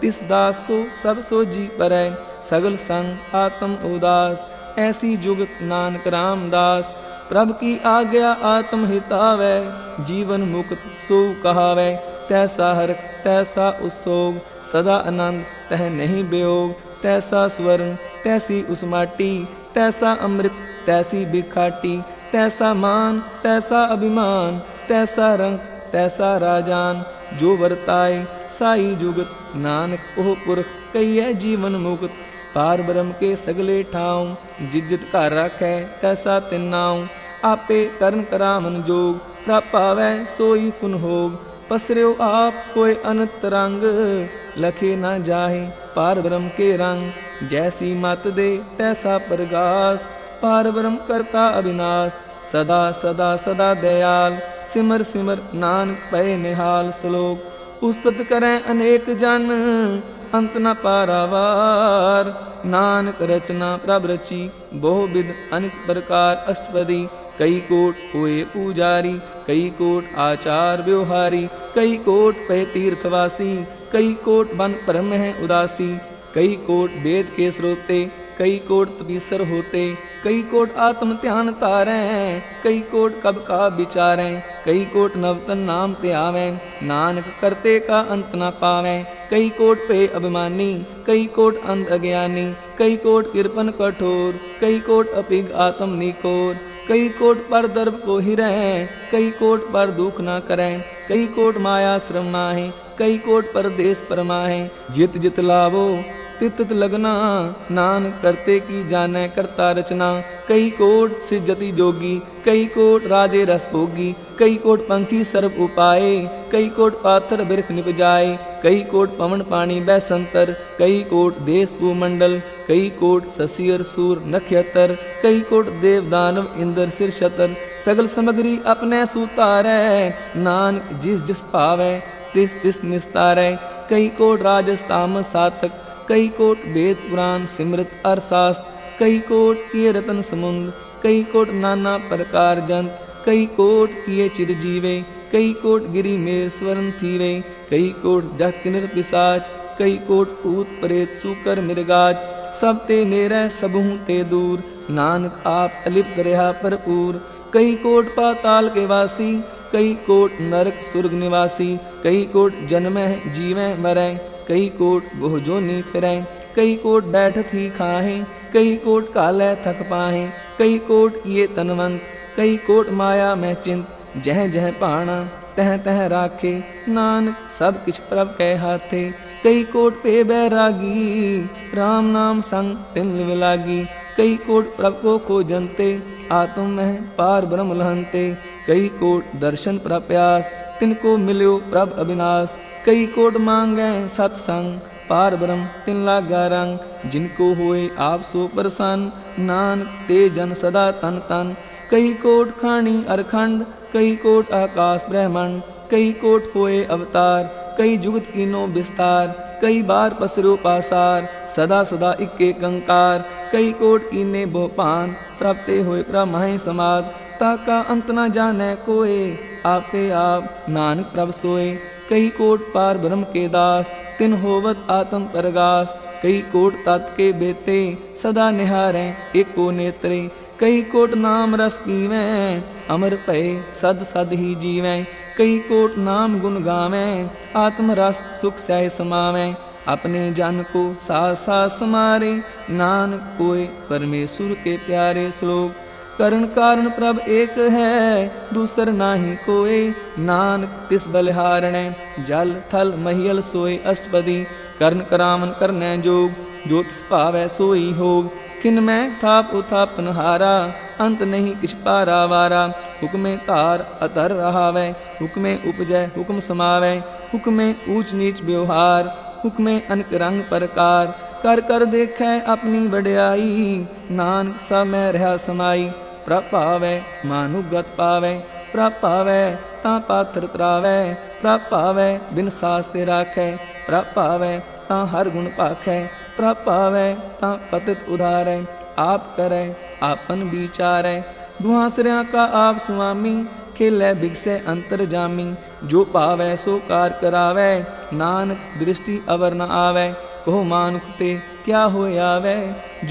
तिस दास को सब सोजी परै। सगल संग आत्म उदास, ऐसी जुगत नानक रामदास। प्रभु की आज्ञा आत्म हितावै, जीवन मुक्त सो कहावै। तैसा हरख तैसा उत्सोग, सदा आनंद तह नहीं वियोग। तैसा स्वर्ण तैसी उस माटी, तैसा अमृत तैसी बिखाटी। तैसा मान तैसा अभिमान, तैसा रंग तैसा राजान। जो वर्ताए साई जुगत, नानक ओह पुरख कहिए जीवन मुक्त। पार ब्रह्म के सगले ठाऊं, जिज्जत घर राखै तैसा तिन नाऊं। आपे करन करामन जोग, प्रभ पावै सोई फुन होग। पसर्यो आप कोई अनंत रंग, लखे न जाहे पार ब्रह्म के रंग। जैसी मत दे तैसा प्रगास, पार ब्रह्म करता अविनाश। सदा सदा सदा दयाल, सिमर सिमर नानक पै निहाल। श्लोक उस्तत करें अनेक जन, अंत न पारावार। नानक रचना प्रभ रची, बहु विध अनेक प्रकार अष्टपदी। कई कोट हुए पुजारी, कई कोट आचार व्यवहारी। कई कोट पै तीर्थवासी, कई कोट बन परम है उदासी। कई कोट वेद के स्रोते, कई कोट तपीसर होते। कई कोट आत्म ध्यान तारें, कई कोट कब का विचारें। कई कोट नवतन नाम ते आवें, नानक करते का अंत न पावें। कई कोट पे अभिमानी, कई कोट अंध अज्ञानी। कई कोट कृपन कठोर, कई कोट अपिग आत्म निकोर। कई कोट पर दर्भ को ही रहें, कई कोट पर दुख न करें। कई कोट माया श्रम माहें, कई कोट परदेश परमाहें। जित जित लावो तित तित लगना, नानक करते की जाने करता रचना। कई कोट सिजति जोगी, कई कोट राजे रस भोगी। कई कोट पंखी सर्व उपाय, कई कोट पाथर बिरख निपजाए। कई कोट पवन पानी बैसंतर, कई कोट देश भूमंडल। कई कोट ससियर सूर नक्षत्र, कई कोट देव दानव इंद्र सिर शतर। सगल समग्री अपने सुतारै, नानक जिस जिस पावै तिस तिस निस्तारै। कई कोट राजस तामस सातक, कई कोट वेद पुराण सिमृत अर्थशास्त्र। कई कोट किए रतन समुंद, कई कोट नाना प्रकार जंत। कई कोट किए चिरजीवे, कई कोट गिरी मेर स्वर्ण थीवे। कई कोट जग किन्नर पिशाच, कई कोट भूत प्रेत सूकर मृगाज। सब ते नेरै सबहु ते दूर, नानक आप अलिप्त रहा भरपूर। कई कोट पाताल के वासी, कई कोट नरक सुर्ग निवासी। कई कोट जन्मै जीवै मरै, कई कोट बहु जोनी फिरै। कई कोट बैठत ही खाहें, कई कोट कालै थक पाहें। कई कोट किए तनवंत, कई कोट माया में चिंत। जह जह पाना तह तह राखे, नानक सब किछ प्रभ कै हाथे। कई कोट पे बैरागी, राम नाम संग तिन लिव लागी। कई कोट प्रभ को खोजनते, आत्म में पार ब्रह्म लहनते। कई कोट दर्शन प्रप्यास, तिनको मिल्यो प्रभ अविनाश। कई कोट मांगै सत्संग, पार ब्रह्म तिन लागा रंग। जिनको होए आप सो प्रसन्न, नानक ते जन सदा तन तन। कई कोट खानी अरखंड, कई कोट आकाश ब्रह्मंड। कई कोट होए अवतार, कई जुगत कीनो विस्तार। कई बार पसरो पासार, सदा सदा इक्के कंकार। कई कोट कीने भोपान, प्राप्ते होए प्रमहि समाद। ताका अंत न जाने कोय, आपे आप नानक प्रभ सोए। कई कोट पार ब्रह्म के दास, तिन होवत आत्म परगास। कई कोट तत् के बेते, सदा निहारें एको नेत्रे। कई कोट नाम रस पीवें, अमर भय सद सद ही जीवें। कई कोट नाम गुण गावें, आत्म रस सुख सह समावें। अपने जन को साथ साथ समारे, नानक कोय परमेश्वर के प्यारे। श्लोक करण कारण प्रभ एक है, दूसर नाही कोय। नानक तिस बलिहारणै, जल थल महियल सोय अष्टपदी। करण करामन करनै जोग, जो तिस भावै सोई होग। खिन में थाप उथापन हारा, अंत नहीं किछ पारा वारा। हुक्मे तार अतर रहावै, हुक्मे उपजय हुक्म समावै। हुक्मे ऊंच नीच व्यवहार, हुक्मे अनक रंग प्रकार। कर कर देखे अपनी वड्याई, नानक सब में रहा समाई। प्रभ पावै मानुगत पावै, प्रभ पावै तां पात्र त्रावै। प्रभ पावै बिन सास्ते राखै, प्रभ पावै तां हर गुण पाखै। प्रभ पावै तां पतित उधारै, आप करै आपन विचारै। दुहासरिया का आप स्वामी, खेलै बिगसै अंतर जामी। जो पावै सो कार करावै, नानक दृष्टि अवर न आवै। कहो मानुख ते क्या हो आवै,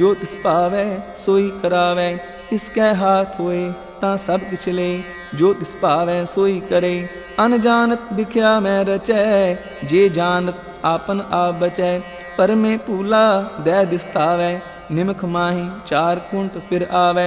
जो तिस पावै सोई करावै। इसकै हाथ होए तां सब किछ ले, जो तिस पावै सोई करे। अनजानत बिख्या मैं रचै, जे जानत आपन आप बचै। पर में पूला दै दिसतावै, निमख माही चार कुंट फिर आवै।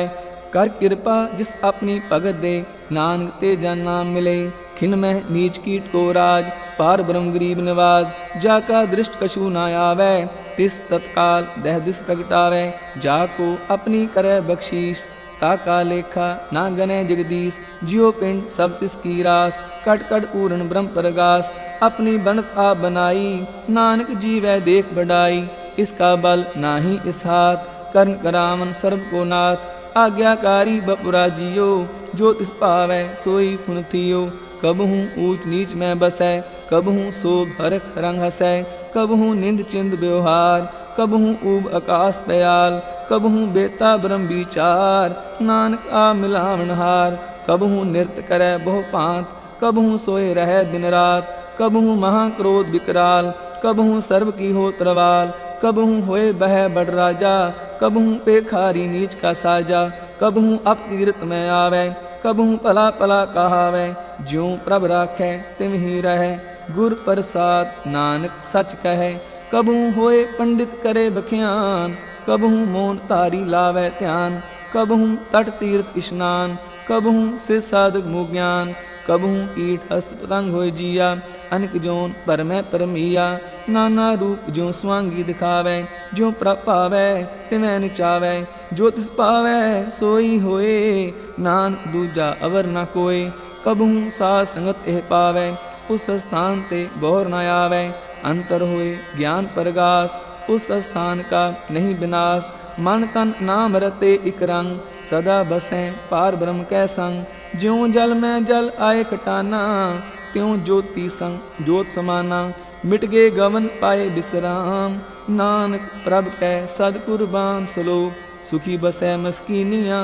कर कृपा जिस अपनी भगत दे, नानक ते जन नाम मिले। खिन में नीच कीट को राज, पार ब्रह्म गरीब निवाज। जाका दृष्ट कछु न आवै, तिस तत्काल दह दिस प्रगटावै। जाको अपनी करे बख्शीश, ताका लेखा ना गने जगदीश। जियो पिंड सब तिसकी रास, कट कट पूर्ण ब्रह्म प्रगास। अपनी बनत आप बनाई, नानक जीवै देख बढ़ाई। इसका बल नाही इस हाथ, कर्ण करावन सर्व को नाथ। आज्ञाकारी बपुरा जियो, जो तिस पावै सोई फुन थियो। कबहूँ ऊंच नीच में बसै, कबहूँ शोभ हरख रंग हसै। कबहूँ निंद चिंद व्यवहार, कबहूँ ऊब आकाश पयाल। कबहूँ बेता ब्रह्म विचार, नानक आ मिलावनहार। कबहूँ नृत्य करे बहु पांत, कबहूँ सोए रहे दिन रात। कबहूँ महाक्रोध विकराल, कबहूँ सर्व की हो त्रवाल। कबहूँ होए बह बड़ राजा, कबहूँ पेखारी नीच का साजा। कबहूँ अपकीर्त में आवे, कबहूँ पला पला कहावै। ज्यों प्रभ राखै तिम ही रहे, गुर प्रसाद नानक सच कहे। कबहूँ होए पंडित करे बख्यान, कबहूँ मौन तारी लावै ध्यान। कबहूँ तट तीर्थ स्नान, कबहूँ से साधक मुँह ज्ञान। कबहूँ कीट हस्त पतंग होय जिया, अनक जोन पर में परमिया। नाना रूप ज्यों स्वांगी दिखावै, ज्यों प्रभ पावै तिवै निचावै। जो तिस पावै सोई होए, नानक दूजा अवर न कोय। कबहूँ साध संगत एह पावै, उस स्थान ते बोर न आवै। अंतर होए ज्ञान प्रगास, उस स्थान का नहीं विनाश। मन तन नाम रते इक रंग, सदा बसें पार ब्रह्म कै संग। ज्यों जल में जल आए खटाना, त्यों ज्योति संग ज्योत समाना। मिट गे गवन पाए विश्राम, नानक प्रभ कै सद कुर्बान। श्लोक सुखी बसै मस्कीनिया,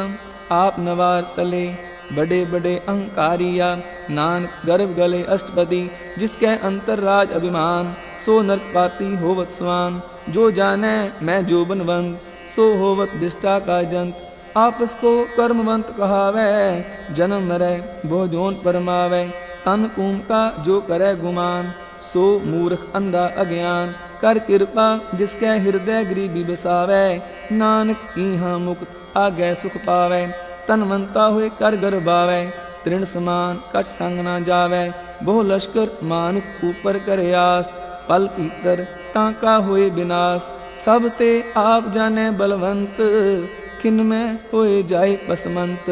आप नवार तले बड़े बड़े अहंकारिया। नानक गर्भ गले अष्टपदी, जिसके अंतर राज अभिमान। सो नरपाती होवत स्वान, जो जाने मैं जोबनवंत। सो होवत विष्टा का जंत, आपस को कर्मवंत कहावै। जन्म मरै बहु जोन परमावै, तन कूम का जो करे गुमान। सो मूर्ख अंधा अज्ञान, कर कृपा जिसके हृदय गरीबी बसावै। नानक इहाँ मुक्त आगे सुख पावै, तनवंता हुए कर गर्भावै। तृण समान कछ संग न जावै, बहु लश्कर मानुक ऊपर करे आस। पल पीतर ताका हुए विनाश, सब ते आप जाने बलवंत। किन में होए जाए पसमंत,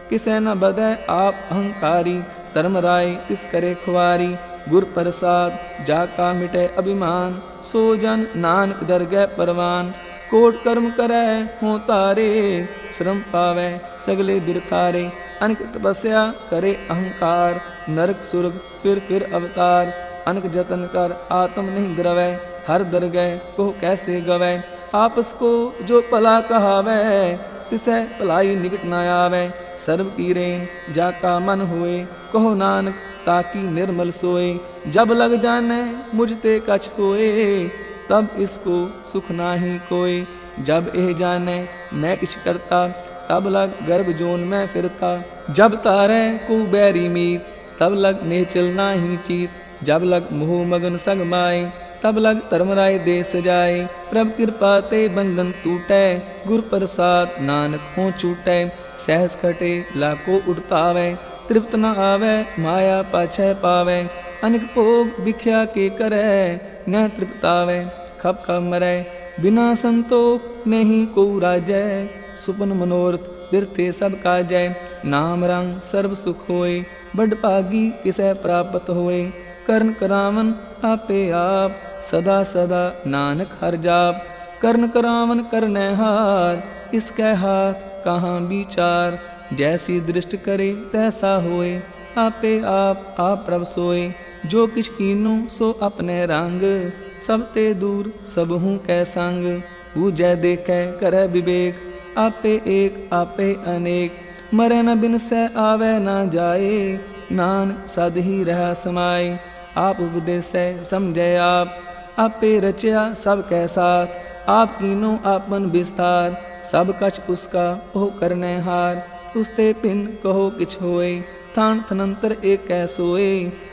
किसे न बधै आप अहंकारी। धर्म राय तिस करे खुआरी, गुर प्रसाद जाका मिटे अभिमान। सो जन नानक दरगह परवान, कोट कर्म करे हों तारे। श्रम पावै सगले बिरतारे, अनक तपस्या करे अहंकार। नरक सुरग फिर अवतार, अनक जतन कर आत्म नहीं द्रवै। हर दरगह को कैसे गवै, आपस को जो भला कहावै। तिसै भलाई निकट न आवै, सर्व की रेन जाका मन होए। कहो नानक ताकि निर्मल सोए, जब लग जाने मुझ ते कछ कोए। तब इसको सुख नाही कोय, जब एह जाने मैं किछ करता। तब लग गर्भ जोन में फिरता, जब तारे को बैरी मीत। तब लग नेचल नाही चीत, जब लग मोह मगन सग माए। तब लग धर्मराय देश जाए, प्रभ कृपा ते बंधन टूटै। गुर प्रसाद नानक हों छूटै, सहस खटे लाको उड़तावै। तृप्त न आवै माया पाछै पावै, अनिक भोग भिख्या के करै। न तृप्तावै खप खप मरै, बिना संतोख नहीं को राजै, सुपन मनोरथ बिरथे सब काजै। नाम रंग सर्व सुख होए, बड़ भागी किसै प्राप्त होए। करण करावन आपे आप, सदा सदा नानक हर जाप। करण करावन करनै हार, इसकै हाथ कहाँ विचार। जैसी दृष्ट करे तैसा होए, आपे आप प्रभ सोए। जो किछ कीनू सो अपने रंग, सब ते दूर सब हूँ कै संग। बूझै देखै करै विवेक, आपे एक आपे अनेक। मरै न बिनसै आवे न जाए, नानक सद ही रह समाए। आप उपदेसै समझै आप, आपे रचया सब कै साथ। आप कीनो आपन विस्तार, सब कछ उसका ओह करनै हार। उसते पिन कहो किछ होए, थान थनंतर एक कै सोए।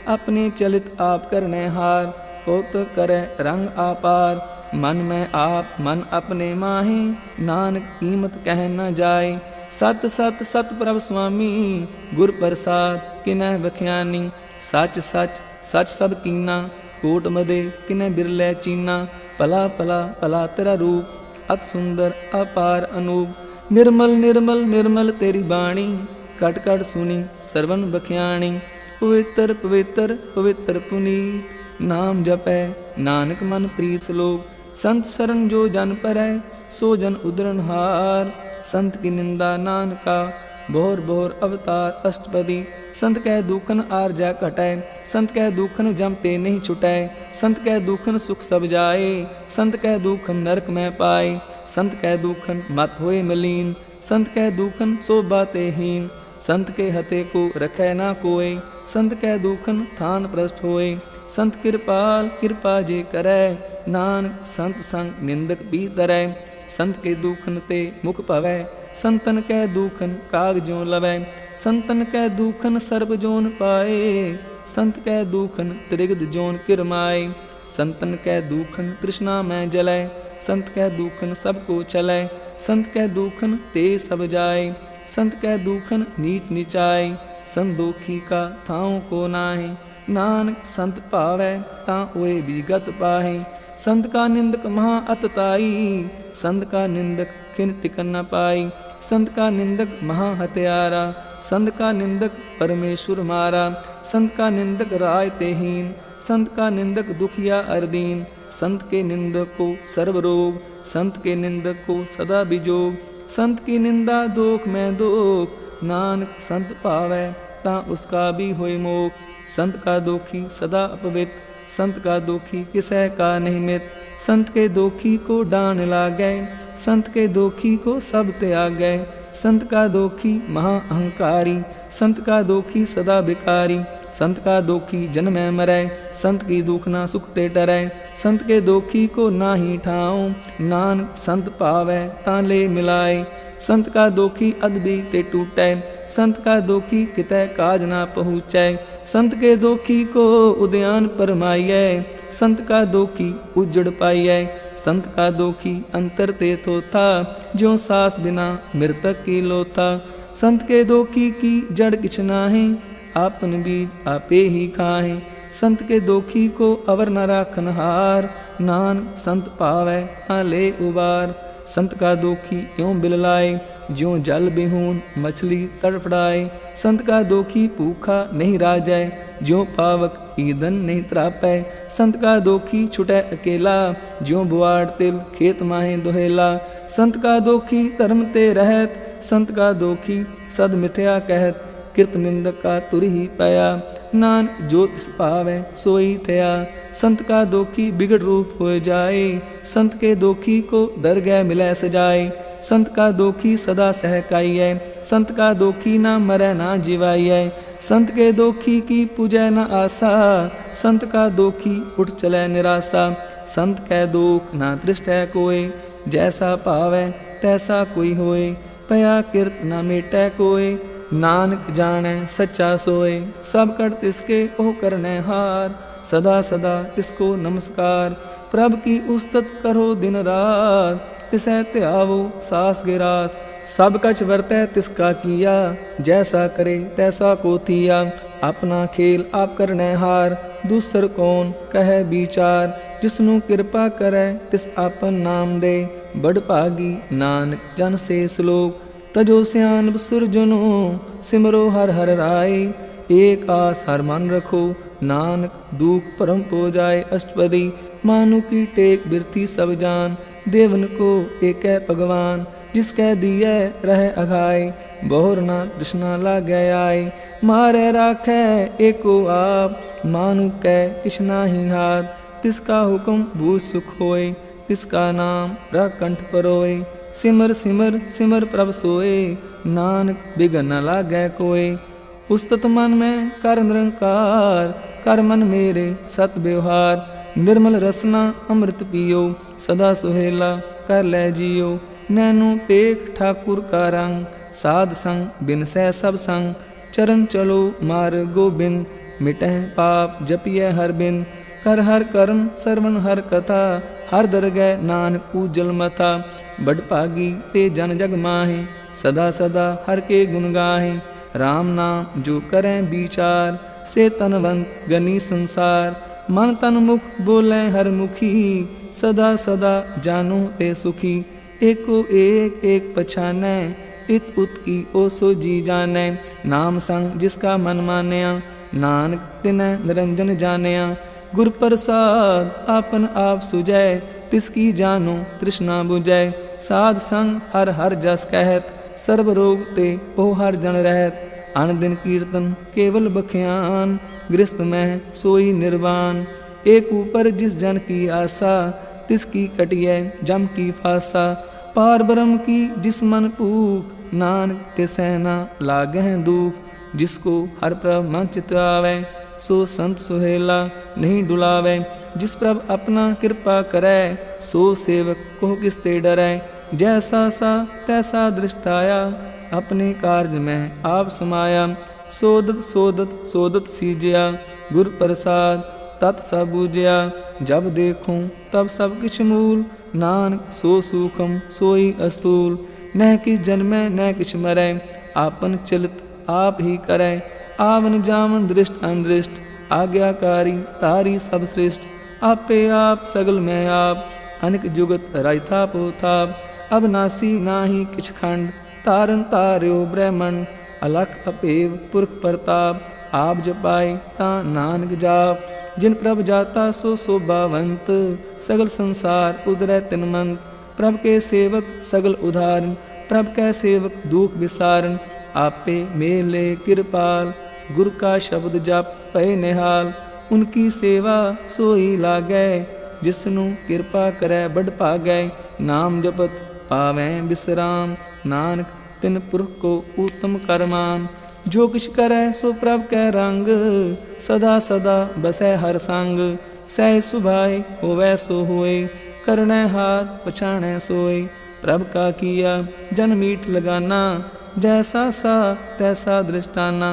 अपने चलित आप करनै हार, कौतुक करे रंग आपार। मन में आप मन अपने माहे, नानक कीमत कह न जाए। सत सत सत प्रभ स्वामी, गुर प्रसाद किनह बख्यानी। सच सच सच सब कीना, कोट मदे किनह बिरलै चीना। भला भला भला तेरा रूप, अत सुंदर अपार अनूप। निर्मल निर्मल निर्मल तेरी बाणी, कट कट सुनी सरवन बख्याणी। पवित्र पवित्र पवित्र पुनीत, नाम जपै नानक मन प्रीत श्लोक। संत शरण जो जन परै, सो जन उदरन हार। संत की निंदा नानका, बोहर बोहर अवतार अष्टपदी। संत कह दुखन आरजा घटै, संत कह दुखन जमते नहीं छुटै। संत कह दुखन सुख सब जाए, संत कह दुखन नरक में पाए। संत कह दुखन मत होए मलीन, संत कह दुखन शोभा ते हीन। संत के हते को रखै ना कोय, संत कह दुखन थान प्रष्ट होए। संत कृपाल कृपा जे करै, नानक संत संग निंदक भी तरै। संत के दुखन ते मुख भवै, संतन कै दुखन काग ज्यों लवै। संतन कै दुखन सर्ब जोन पाए, संत कै दुखन त्रिगद जोन किरमाए। संतन कै दुखन तृष्णा में जलै, संत कै दुखन सबको चलै। संत कै दुखन ते सब जाए, संत कै दुखन नीच नीचाए। संत दुखी का थाऊं को नाहि, नानक संत भावै तां ओए विगत पाहे। संत का निंदक महा अतताई, संत का निंदक खिन टिकन न पाई। संत का निंदक महा हत्यारा, संत का निंदक परमेश्वर मारा। संत का निंदक राय तेहीन, संत का निंदक दुखिया अरदीन। संत के निंदक को सर्व रोग, संत के निंदक को सदा बिजोग। संत की निंदा दोख में दोख, नानक संत पावै तां उसका भी होय मोख। संत का दोखी सदा अपवित, संत का दोखी किसै का नहीं मित। संत के दोखी को डान लागै, संत के दोखी को सब त्यागै। संत का दोखी महा अहंकारी, संत का दोखी सदा बिकारी। संत का दोखी जन्मै मरै, संत की दुखना सुख ते डरै। संत के दोखी को नाही ठाऊं, नानक संत पावै तां ले मिलाए। संत का दोखी अदबी ते टूटै, संत का दोखी कितै काज ना पहुँचै। संत के दोखी को उद्यान परमाइयै, संत का दोखी उजड़ पाइयै। संत का दोखी अंतर ते थोथा, ज्यों सास बिना मृतक की लोथा। संत के दोखी की जड़ किछ नाहि, आपन बीज आपे ही खाहे। संत के दोखी को अवर न राखन हार, नानक संत पावै तां ले उबार। संत का दोखी यों बिललाए, ज्यों जल बिहून मछली तड़फड़ाए। संत का दोखी भूखा नहीं राजै, ज्यों पावक ईंधन नहीं त्रापै। संत का दोखी छुटै अकेला, ज्यों बुआड़ तिल खेत माहे दुहेला। संत का दोखी धर्म ते रहत, संत का दोखी सद मिथ्या कहत। किरत निंदक का तुर ही पाया, नानक जो तिस पावै सोई थया। संत का दोखी बिगड़ रूप हो जाए, संत के दोखी को दरगह मिलै सजाए। संत का दोखी सदा सहकाइयै, संत का दोखी ना मरै ना जिवाइयै। संत के दोखी की पूजै न आशा, संत का दोखी उठ चलै निराशा। संत कै दोख ना दृष्टै कोय, जैसा पावै तैसा कोई होय। पया किरत न मेटै कोय, नानक जानै सच्चा सोय। सब कर तिसके ओह करनै हार, सदा सदा तिसको नमस्कार। प्रभ की उस्तत करो दिन रात, तिसै त्यावो सास गिरास। सब कछ वर्तै तिसका किया, जैसा करे तैसा को थिया। अपना खेल आप करनै हार, दूसर कौन कहे विचार। जिसनु किरपा करै तिस आपन नाम दे। बड़ भागी नानक जन से श्लोक, तजो सियानप सुरजनो सिमरो हर हर राय। एक आस हर मन रखो नानक दुख परम पो जाए। अष्टपदी मानु की टेक बिरथी सब जान, देवन को एक है भगवान। जिसकै दिए रह अघाय, बहुर ना तृष्णा लागे आए। मारे राखै एको आप, मानु कै किछ नाहि हाथ। तिसका हुक्म भूत सुख होए, तिसका नाम राकंठ परोए। सिमर सिमर सिमर प्रभ सोए, नानक बिघन न लागै कोय। उस्तत मन में कर निरंकार, कर मन मेरे सत व्यवहार। निर्मल रसना अमृत पियो, सदा सुहेला कर लै जियो। नैनो पेख ठाकुर का रंग, साध संग बिन सह सब संग। चरण चलो मार गोबिंद, मिटह पाप जपिय हर बिन। कर हर कर्म सरवण हर कथा, हर दरगह नानक पूजल मथा। बड़ भागी ते जन जग माहे, सदा सदा हर के गुण गाहे। राम नाम जो करें विचार, से तनवंत गनी संसार। मन तन मुख बोले हर मुखी, सदा सदा जानो ते सुखी। एको एक एक पछानै, इत उत की ओ सो जी जानै। नाम संग जिसका मन मानया, नानक तिनैं निरंजन जानिया। गुर प्रसाद आपन आप सुजै, तिसकी जानो तृष्णा बुझै। साध संग हर हर जस कहत, सर्व रोग ते ओ हर जन रहत। अन दिन कीर्तन केवल बख्यान, गृहस्थ में सोई निर्वाण। एक ऊपर जिस जन की आशा, तिसकी कटिय जम की फासा। पार ब्रह्म की जिस मन पूक, नानक तिसै न लागह दुख। जिसको हर प्रभ मन चित आवे, सो संत सुहेला नहीं डुलावे। जिस प्रभ अपना कृपा करै, सो सेवक को किसते डरै। जैसा सा तैसा दृष्टाया, अपने कार्य में आप समाया। सोदत सोदत सोदत सीजया, गुर प्रसाद तत् सब बूझया। जब देखूं तब सब किछ मूल, नानक सो सूखम सोई अस्तूल। न किस जन्मै न किछ मरै, आपन चलित आप ही करै। आवन जावन दृष्ट अनदृष्ट, आज्ञाकारी तारी सब श्रेष्ठ। आपे आप सगल में आप, अनिक जुगत रायथा पोथाप। अब नासी नाही किछ खंड, तारन तार्यो ब्रह्मंड। अलख अपेव पुरख प्रताप, आप जपाए ता नानक जाप। जिन प्रभ जाता सो शोभावंत, सगल संसार उदरै तिनमंत। प्रभ के सेवक सगल उदाहरण, प्रभ के सेवक दुख विसारण। आपे मेले कृपाल, गुरु का शब्द जप पै निहाल। उनकी सेवा सोई लागै, जिसनु कृपा करै बड़ भागै। नाम जपत पावै विश्राम, नानक तिन पुरख को उत्तम करमान। जो किछ करै सो प्रभ कै रंग, सदा सदा बसै हर संग। सह सुभाए होवै सो होए, करनै हाथ पछाणै सोए। प्रभ का किया जन मीठ लगाना, जैसा सा तैसा दृष्टाना।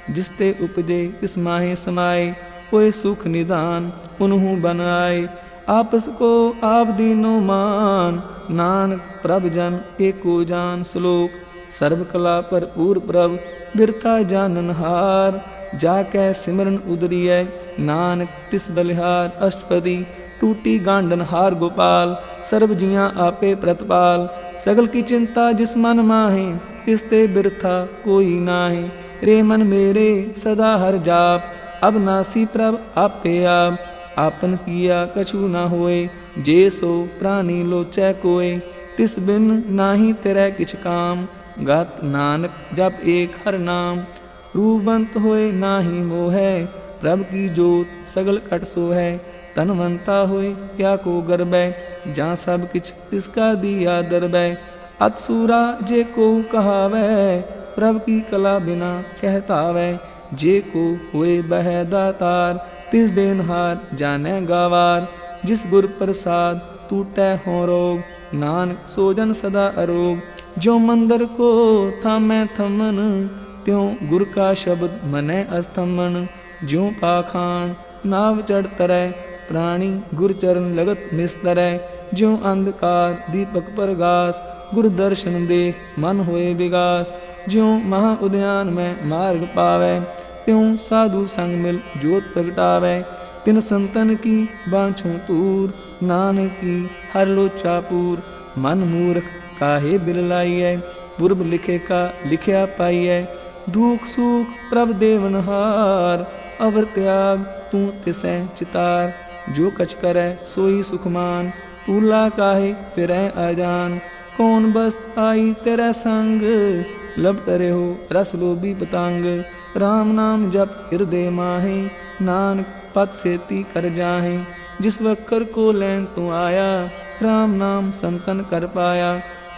जिसते उपजे तिस माहे समाए, कोई सुख निदान उन्हु बन आए। आपस को आप दीनो मान, नानक प्रभ जन एको जान। श्लोक, सर्व कला भरपूर प्रभ, बिरथा जानन हार। जाकै सिमरन उदरिय, नानक तिस बलिहार। अष्टपदी टूटी गांडन हार गोपाल, सर्व जियां आपे प्रतपाल। सगल की चिंता जिस मन माहे, तिसते बिरथा कोई नाहे। रे मन मेरे सदा हर जाप, अब नासी प्रभ आपे आप। आपन किया कछु न होए, जे सो प्राणी लोचै कोय। तिस बिन नाही तेरै किछ काम, गात नानक जप एक हर नाम। रूपवंत होए नाही मोहै, प्रभ की जोत सगल कट सोहै। तनवंता होए क्या को गर्बै, जहाँ सब किछ तिसका दिया दरबै। अतसूरा जे को कहावै, प्रभ की कला बिना कहतावै। जे को होए बह दातार, तिस देनहार जानै गावार। जिस गुर प्रसाद टूटै हों रोग, नानक सोजन सदा अरोग। जो मंदिर को थामै थमन, त्यों गुर का शब्द मनै अस्तमन। ज्यों पाखान नाव चढ़ तरै, प्राणी गुर चरण लगत निस्तरै। ज्यों अंधकार दीपक प्रगास, गुर दर्शन देख मन होए विगास। ज्यों महा उद्यान में मार्ग पावै, त्यों साधु संग मिल जोत प्रगटावै। तिन संतन की बाँछों तूर, नानक की हर लोचा पूर। मन मूर्ख काहे बिल लाइयै, पूर्व लिखे का लिखिया पाइयै। दुख सुख प्रभ देवनहार, अवर त्याग तू तिसै चितार। जो कछ करै सोई सुखमान, पूला काहे फिरै अजान। कौन बस्त आई तेरे संग, लब टरे हो रस लोभी पतंग। राम नाम जप हृदय माहे, नानक पद सेती कर जाहे। जिस वक्कर को लैन तू आया, राम नाम संतन कर पाया।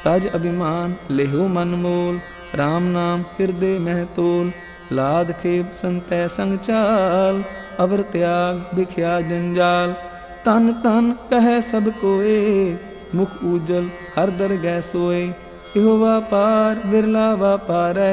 तज अभिमान लेहो मन मोल, राम नाम हृदय मह तोल। लाद खेप संतै संग चाल, अवर त्याग बिख्या जंजाल। तन तन कह सब कोए, मुख उजल हर दर गै सोए। इहो व्यापार बिरला व्यापारै,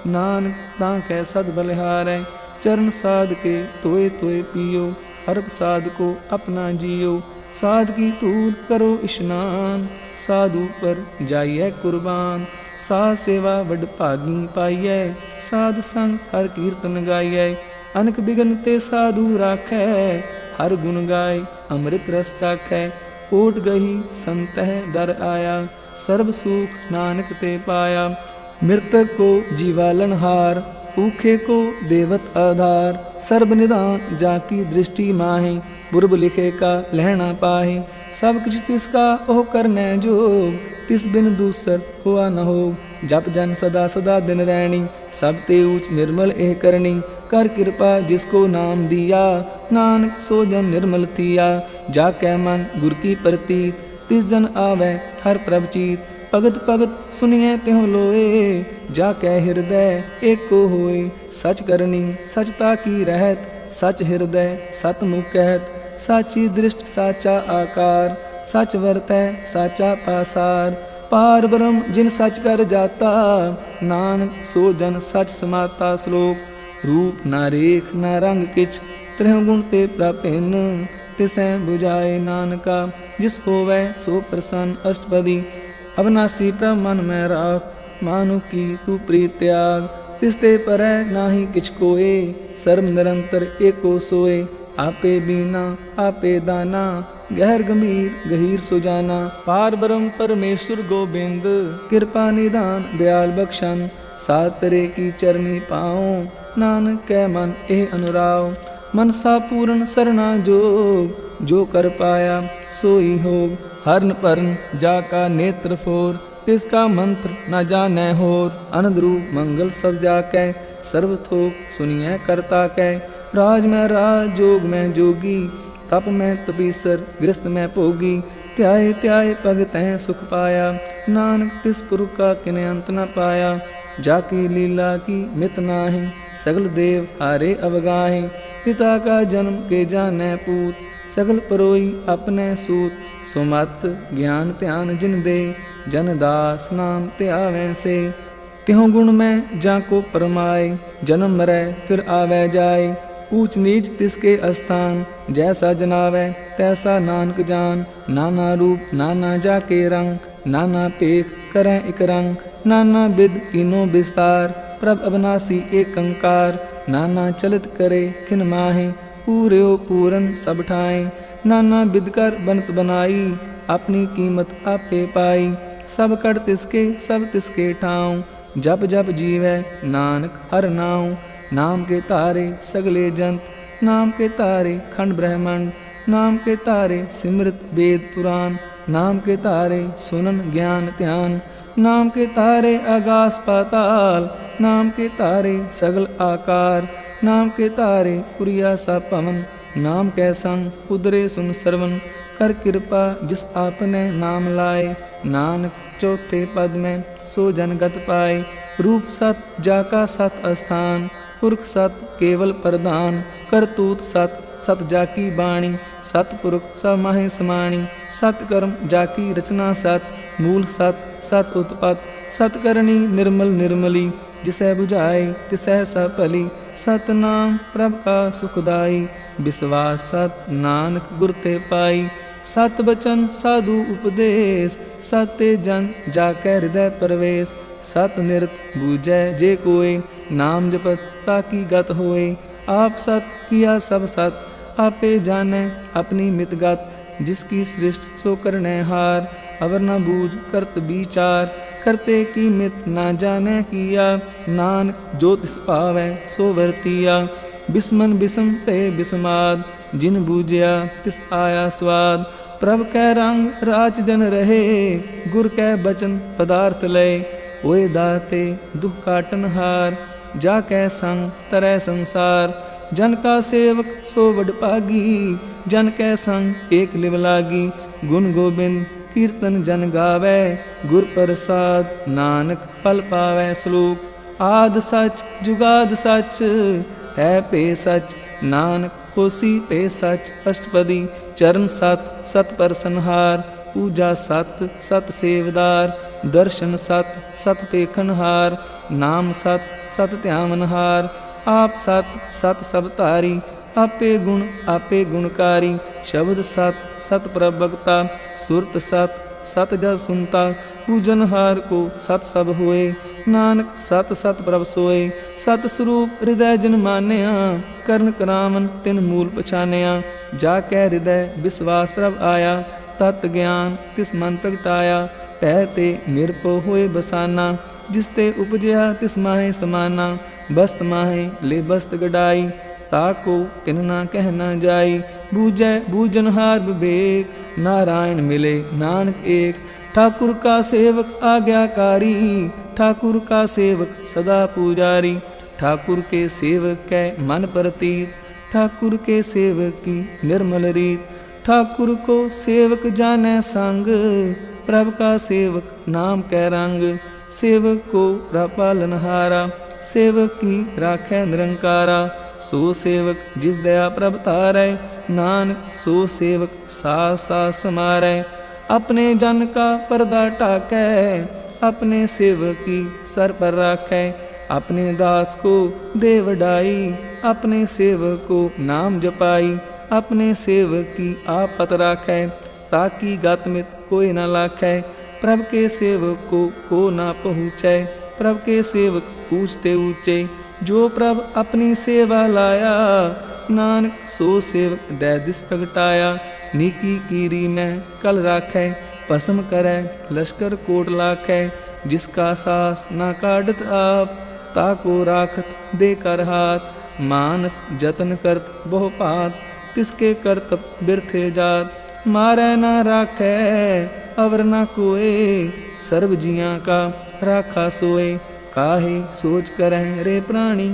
नानक तांकै सद बलिहारै। चरण साध के तोए तोए पियो, हरप साध को अपना जियो। साध की तूर करो इशनान, साधु पर जाइए कुर्बान। साध सेवा वड भागी पाइयै, साध संग हर कीर्तन गाइयै। अनक बिघन ते साधु राखै, हर गुण गाय अमृत रस चाखै। ओट गही संतह दर आया, सर्ब सुख नानक ते पाया। मृतक को जीवालनहार, भूखे को देवत आधार। सर्ब निदान जाकी दृष्टि माहे, पूर्व लिखे का लहना पाहे। सब किछ तिसका ओह करने जोग, तिस बिन दूसर हुआ न हो। जप जन सदा सदा दिन रैनी, सब ते ऊच निर्मल एह करनी। कर कृपा जिसको नाम दिया, नानक सो जन निर्मल थिया। जाकै मन गुर की प्रतीत, तिस जन आवे हर प्रभ चीत। भगत भगत सुनिए त्यों लोए, जाकै हृदय एको होए। सच करनी सचता की रहत, सच हृदय सत मुख कहत। साची दृष्ट साचा आकार, सच वरतै साचा पासार। पार ब्रह्म जिन सच कर जाता, नानक सो जन सच समाता। श्लोक रूप ना रेख ना रंग किछ, त्रिह गुण ते प्रभिन्न। तिसै बुझाए नानका, जिस होवै सो प्रसन्न। अष्टपदी अविनाशी प्रभ मन में राख, मानु की तू प्रीत त्याग। तिसते परै नाही किछ कोए, सर्व निरंतर एको सोए। आपे बीना आपे दाना, गहर गंभीर गहीर सुजाना। पार ब्रह्म परमेश्वर गोबिंद, कृपा निदान दयाल बख्शन। सात तरे की चरनी पाओ, नानक कै मन एह अनुराव। मनसा पूर्ण सरना जोग, जो कर पाया सोई होग। हरन परन जाका नेत्र फोर, तिसका मंत्र न जानै होर। अनंद रूप मंगल सब जाकै, सर्व थोक सुनिए करता कै। राज में राज जोग में जोगी, तप में तपीसर गृहस्थ में भोगी। त्याय त्याय पग तह सुख पाया, नानक तिस पुरख का किने अंत न पाया। जाकी लीला की मित नाहि, सगल देव हारे अवगाहे। पिता का जन्म के जानै पूत, सगल परोई अपने सूत। सुमत ज्ञान ध्यान जिन दे, जन दास नाम त्यावें से। त्यों गुण में जाको परमाए, जन्म मरै फिर आवे जाए। ऊंच नीच तिसके स्थान, जैसा जनावे तैसा नानक जान। नाना रूप नाना जाके रंग, नाना पेख करें इक रंग। नाना विद कीनो विस्तार, प्रभ अविनाशी एक अंकार। नाना चलित करे खिन माहे, पूर्यो पूरन सब ठाए। नाना विद कर बनत बनाई, अपनी कीमत आपे पाई। सब कर तिसके सब तिसके ठाऊं, जप जप जीवै नानक हर नाऊं। नाम के तारे सगले जंत, नाम के तारे खंड ब्रह्मंड। नाम के तारे सिमृत वेद पुराण, नाम के तारे सुनन ज्ञान ध्यान। नाम के तारे आकाश पाताल, नाम के तारे सगल आकार। नाम के तारे पुरिया सा पवन, नाम कै संग उदरे सुन सरवन। कर कृपा जिस आपने नाम लाए, नानक चौथे पद में सो जन गत पाए। रूप सत जाका सत स्थान, पुरख सत केवल प्रधान। करतूत सत सत जाकी बाणी, सतपुरख सब माहे समाणी। सत कर्म जाकी रचना सत, मूल सत सत उत्पत। सत करनी निर्मल निर्मली, जिसै बुझाए तिसै सब भली। सतनाम प्रभ का सुखदाई, विश्वास सत नानक गुर ते पाई। सत बचन साधु उपदेश, सत्य जन जाकै हृदय प्रवेश। सत निरत बूझै जे कोय, नाम जपत ताकी गत होए। आप सत किया सब सत, आपे जाने अपनी मितगत, जिसकी सृष्ट सो करने हार। अवर न बूझ करत विचार, करते की मित न जाने किया। नानक जो तिस पावै सो वर्तिया, बिस्मन बिस्म पे बिस्माद। जिन बूझया तिस आया स्वाद, प्रभ कै रंग राच जन रहे। गुर कै बचन पदार्थ लय, ओए दाते दुख काटन हार। जा कै संग तरह संसार, जन का सेवक सो वड पागी। जन कै संग एक लिव लागी, गुण गोबिंद कीर्तन जन गावै। गुर प्रसाद नानक फल पावै श्लोक। आद सच जुगाद सच, है पे सच नानक होसी पे सच। अष्टपदी चरण सत, सत पर संहार। पूजा सत, सत सेवदार। दर्शन सत, सत पेखनहार। नाम सत, सत ध्यावनहार। आप सत, सत सब तारी। आपे गुणकारी। शब्द सत, सत प्रभगता। सुरत सत, सत जस सुनता। पूजनहार को सत सब होए, नानक सत सत प्रभ सोए। सत स्वरूप हृदय जन मानिया, करण करावन तिन मूल पछानिया। जाकै हृदय विश्वास प्रभ आया, तत् ज्ञान तिस मन प्रगटाया। पहते निरपो होए बसाना, जिसते उपजया तिस माहे समाना। बस्त माहे ले बस्त गडाई, ताको तिन ना कहना जाई। बूझै बूझनहार विवेक, नारायण मिले नानक एक। ठाकुर का सेवक आज्ञाकारी, ठाकुर का सेवक सदा पुजारी। ठाकुर के सेवक कै मन प्रतीत, ठाकुर के सेवक की निर्मल रीत। ठाकुर को सेवक जाने संग, प्रभ का सेवक नाम कै रंग। सेवक को पालनहारा, सेवक की राखै निरंकारा। सो सेवक जिस दया प्रभ तारै, नानक सो सेवक सास सास समारै। अपने जन का पर्दा टाकै, अपने सेवक की सर पर राखै। अपने दास को दे वडाई, अपने सेवक को नाम जपाई। अपने सेवक की आपत राखै, ताकि गतमित कोई न लाखै। प्रभ के सेवक को ना पहुँचै, प्रभ के सेवक पूछते ऊँचे। जो प्रभ अपनी सेवा लाया, नानक सो सेवक दै दिस प्रगटाया। नीकी कीरी में कल राखै, भस्म करै लश्कर कोट लाखै। जिसका सास ना काटत आप, ताको राखत दे कर हाथ। मानस जतन करत बहु पात, तिसके करतब बिरथे जात। मारै ना राखै अवर ना कोय, सर्व जियां का राखा सोए। काहे सोच करह रे प्राणी,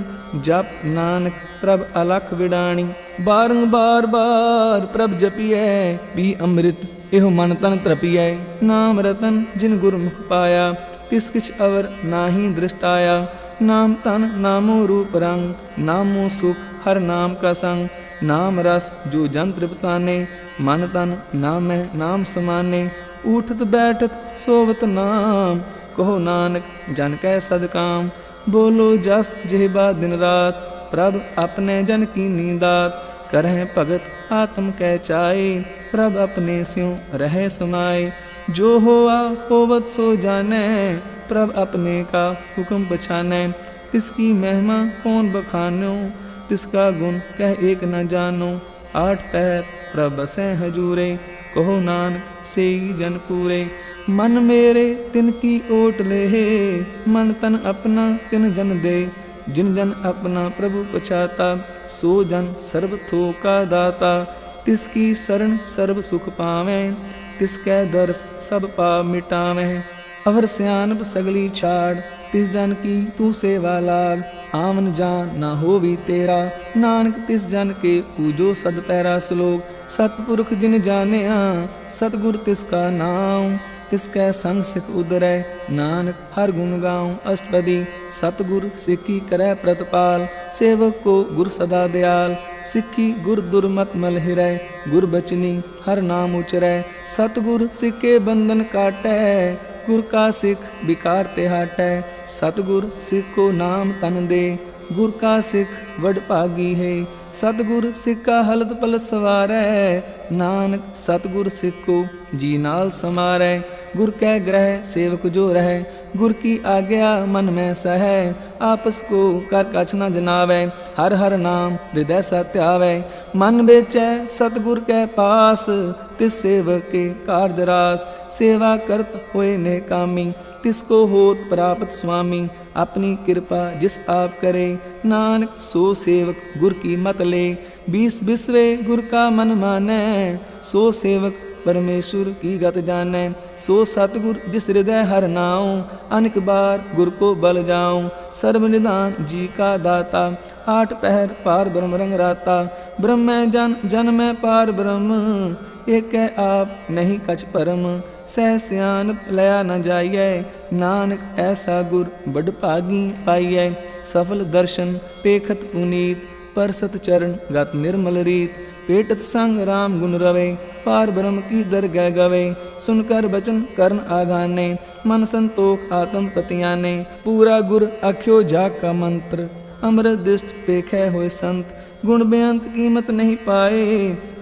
जप नानक प्रभ अलख विडाणी। बारंबार बार प्रभ जपिए, पी अमृत एहो मन तन तृपिए। नाम रतन जिन गुरमुख पाया, तिस किछ अवर नाहि दृष्टाया। नाम तन नामो रूप रंग, नामो सुख हर नाम का संग। नाम रस जो जन तृप्ताने, मन तन नामै नाम समाने। उठत बैठत सोवत नाम, कहो नानक जन कै सदकाम। बोलो जस जेहबा दिन रात, प्रभ अपने जन की नींदात। करह भगत आत्म कै चाए, प्रभ अपने स्यों रह समाए। जो होआ होवत सो जाने, प्रभ अपने का हुक्म पछाने। तिसकी महिमा कौन बखानो, तिसका गुण कह एक न जानो। आठ पैर प्रभ बसै हजूरे, कहो नानक सेई जन पूरे। मन मेरे तिन की ओट ले, मन तन अपना तिन जन दे। जिन जन अपना प्रभु पछाता, सो जन सर्व थोका दाता। तिसकी शरण सर्व सुख पावें, तिसकै दर्श सब पाप मिटावें। अवर सियानप सगली छाड़, तिस जन की तू सेवा लाग। आवन जान ना होवी तेरा, नानक तिस जन के पूजो सद पैरा श्लोक। सतपुरख जिन जानिया, सतगुर तिसका नाम। तिसकै संग सिख उदरै, नानक हर गुण गाऊं अष्टपदी। सतगुर सिक्की करै प्रतपाल, सेवक को गुर सदा दयाल। सिक्खी गुर दुर्मत मल हिरै, गुर बचनी हर नाम उचरै। सतगुर सिक्के बंधन काटै, गुर का सिख विकार ते हाटै। सतगुर सिख को नाम तन दे, गुर का सिख वड भागी है। सतगुर सिख का हलत पल सवारै, नानक सतगुर सिख को जी नाल समारै। गुर कै ग्रह सेवक जो रहे, गुर की आज्ञा मन में सहै। आपस को कर कछ न जनावै, हर हर नाम हृदय सत्यावै। मन बेचै सतगुर कै पास, तिस सेवक के कारज रास। सेवा करत होए ने कामी, तिसको होत प्राप्त स्वामी। अपनी कृपा जिस आप करे, नानक सो सेवक गुर की मत ले। बीस बिसवे गुर का मन मानै, सो सेवक परमेश्वर की गत जानै। सो सतगुर जिस हृदय हर नाऊं, अनेक बार गुर को बल जाऊं। सर्वनिधान जी का दाता, आठ पहर पार ब्रह्म रंग राता। ब्रह्म जन जन में पार ब्रह्म, एक आप नहीं कछ परम। सह सियान लया न जाइए, नानक ऐसा गुर बड़ भागी पाइयै। सफल दर्शन पेखत पुनीत, परसत चरण गत निर्मल रीत। पेटत संग राम गुण रवे, पार ब्रह्म की दरगह गवे। सुनकर बचन करन आगाने, मन संतोख आत्म पतियाने। पूरा गुर अख्यो जाग का मंत्र, अमृत दृष्ट पेखै होए संत। गुण बेअंत कीमत नहीं पाए,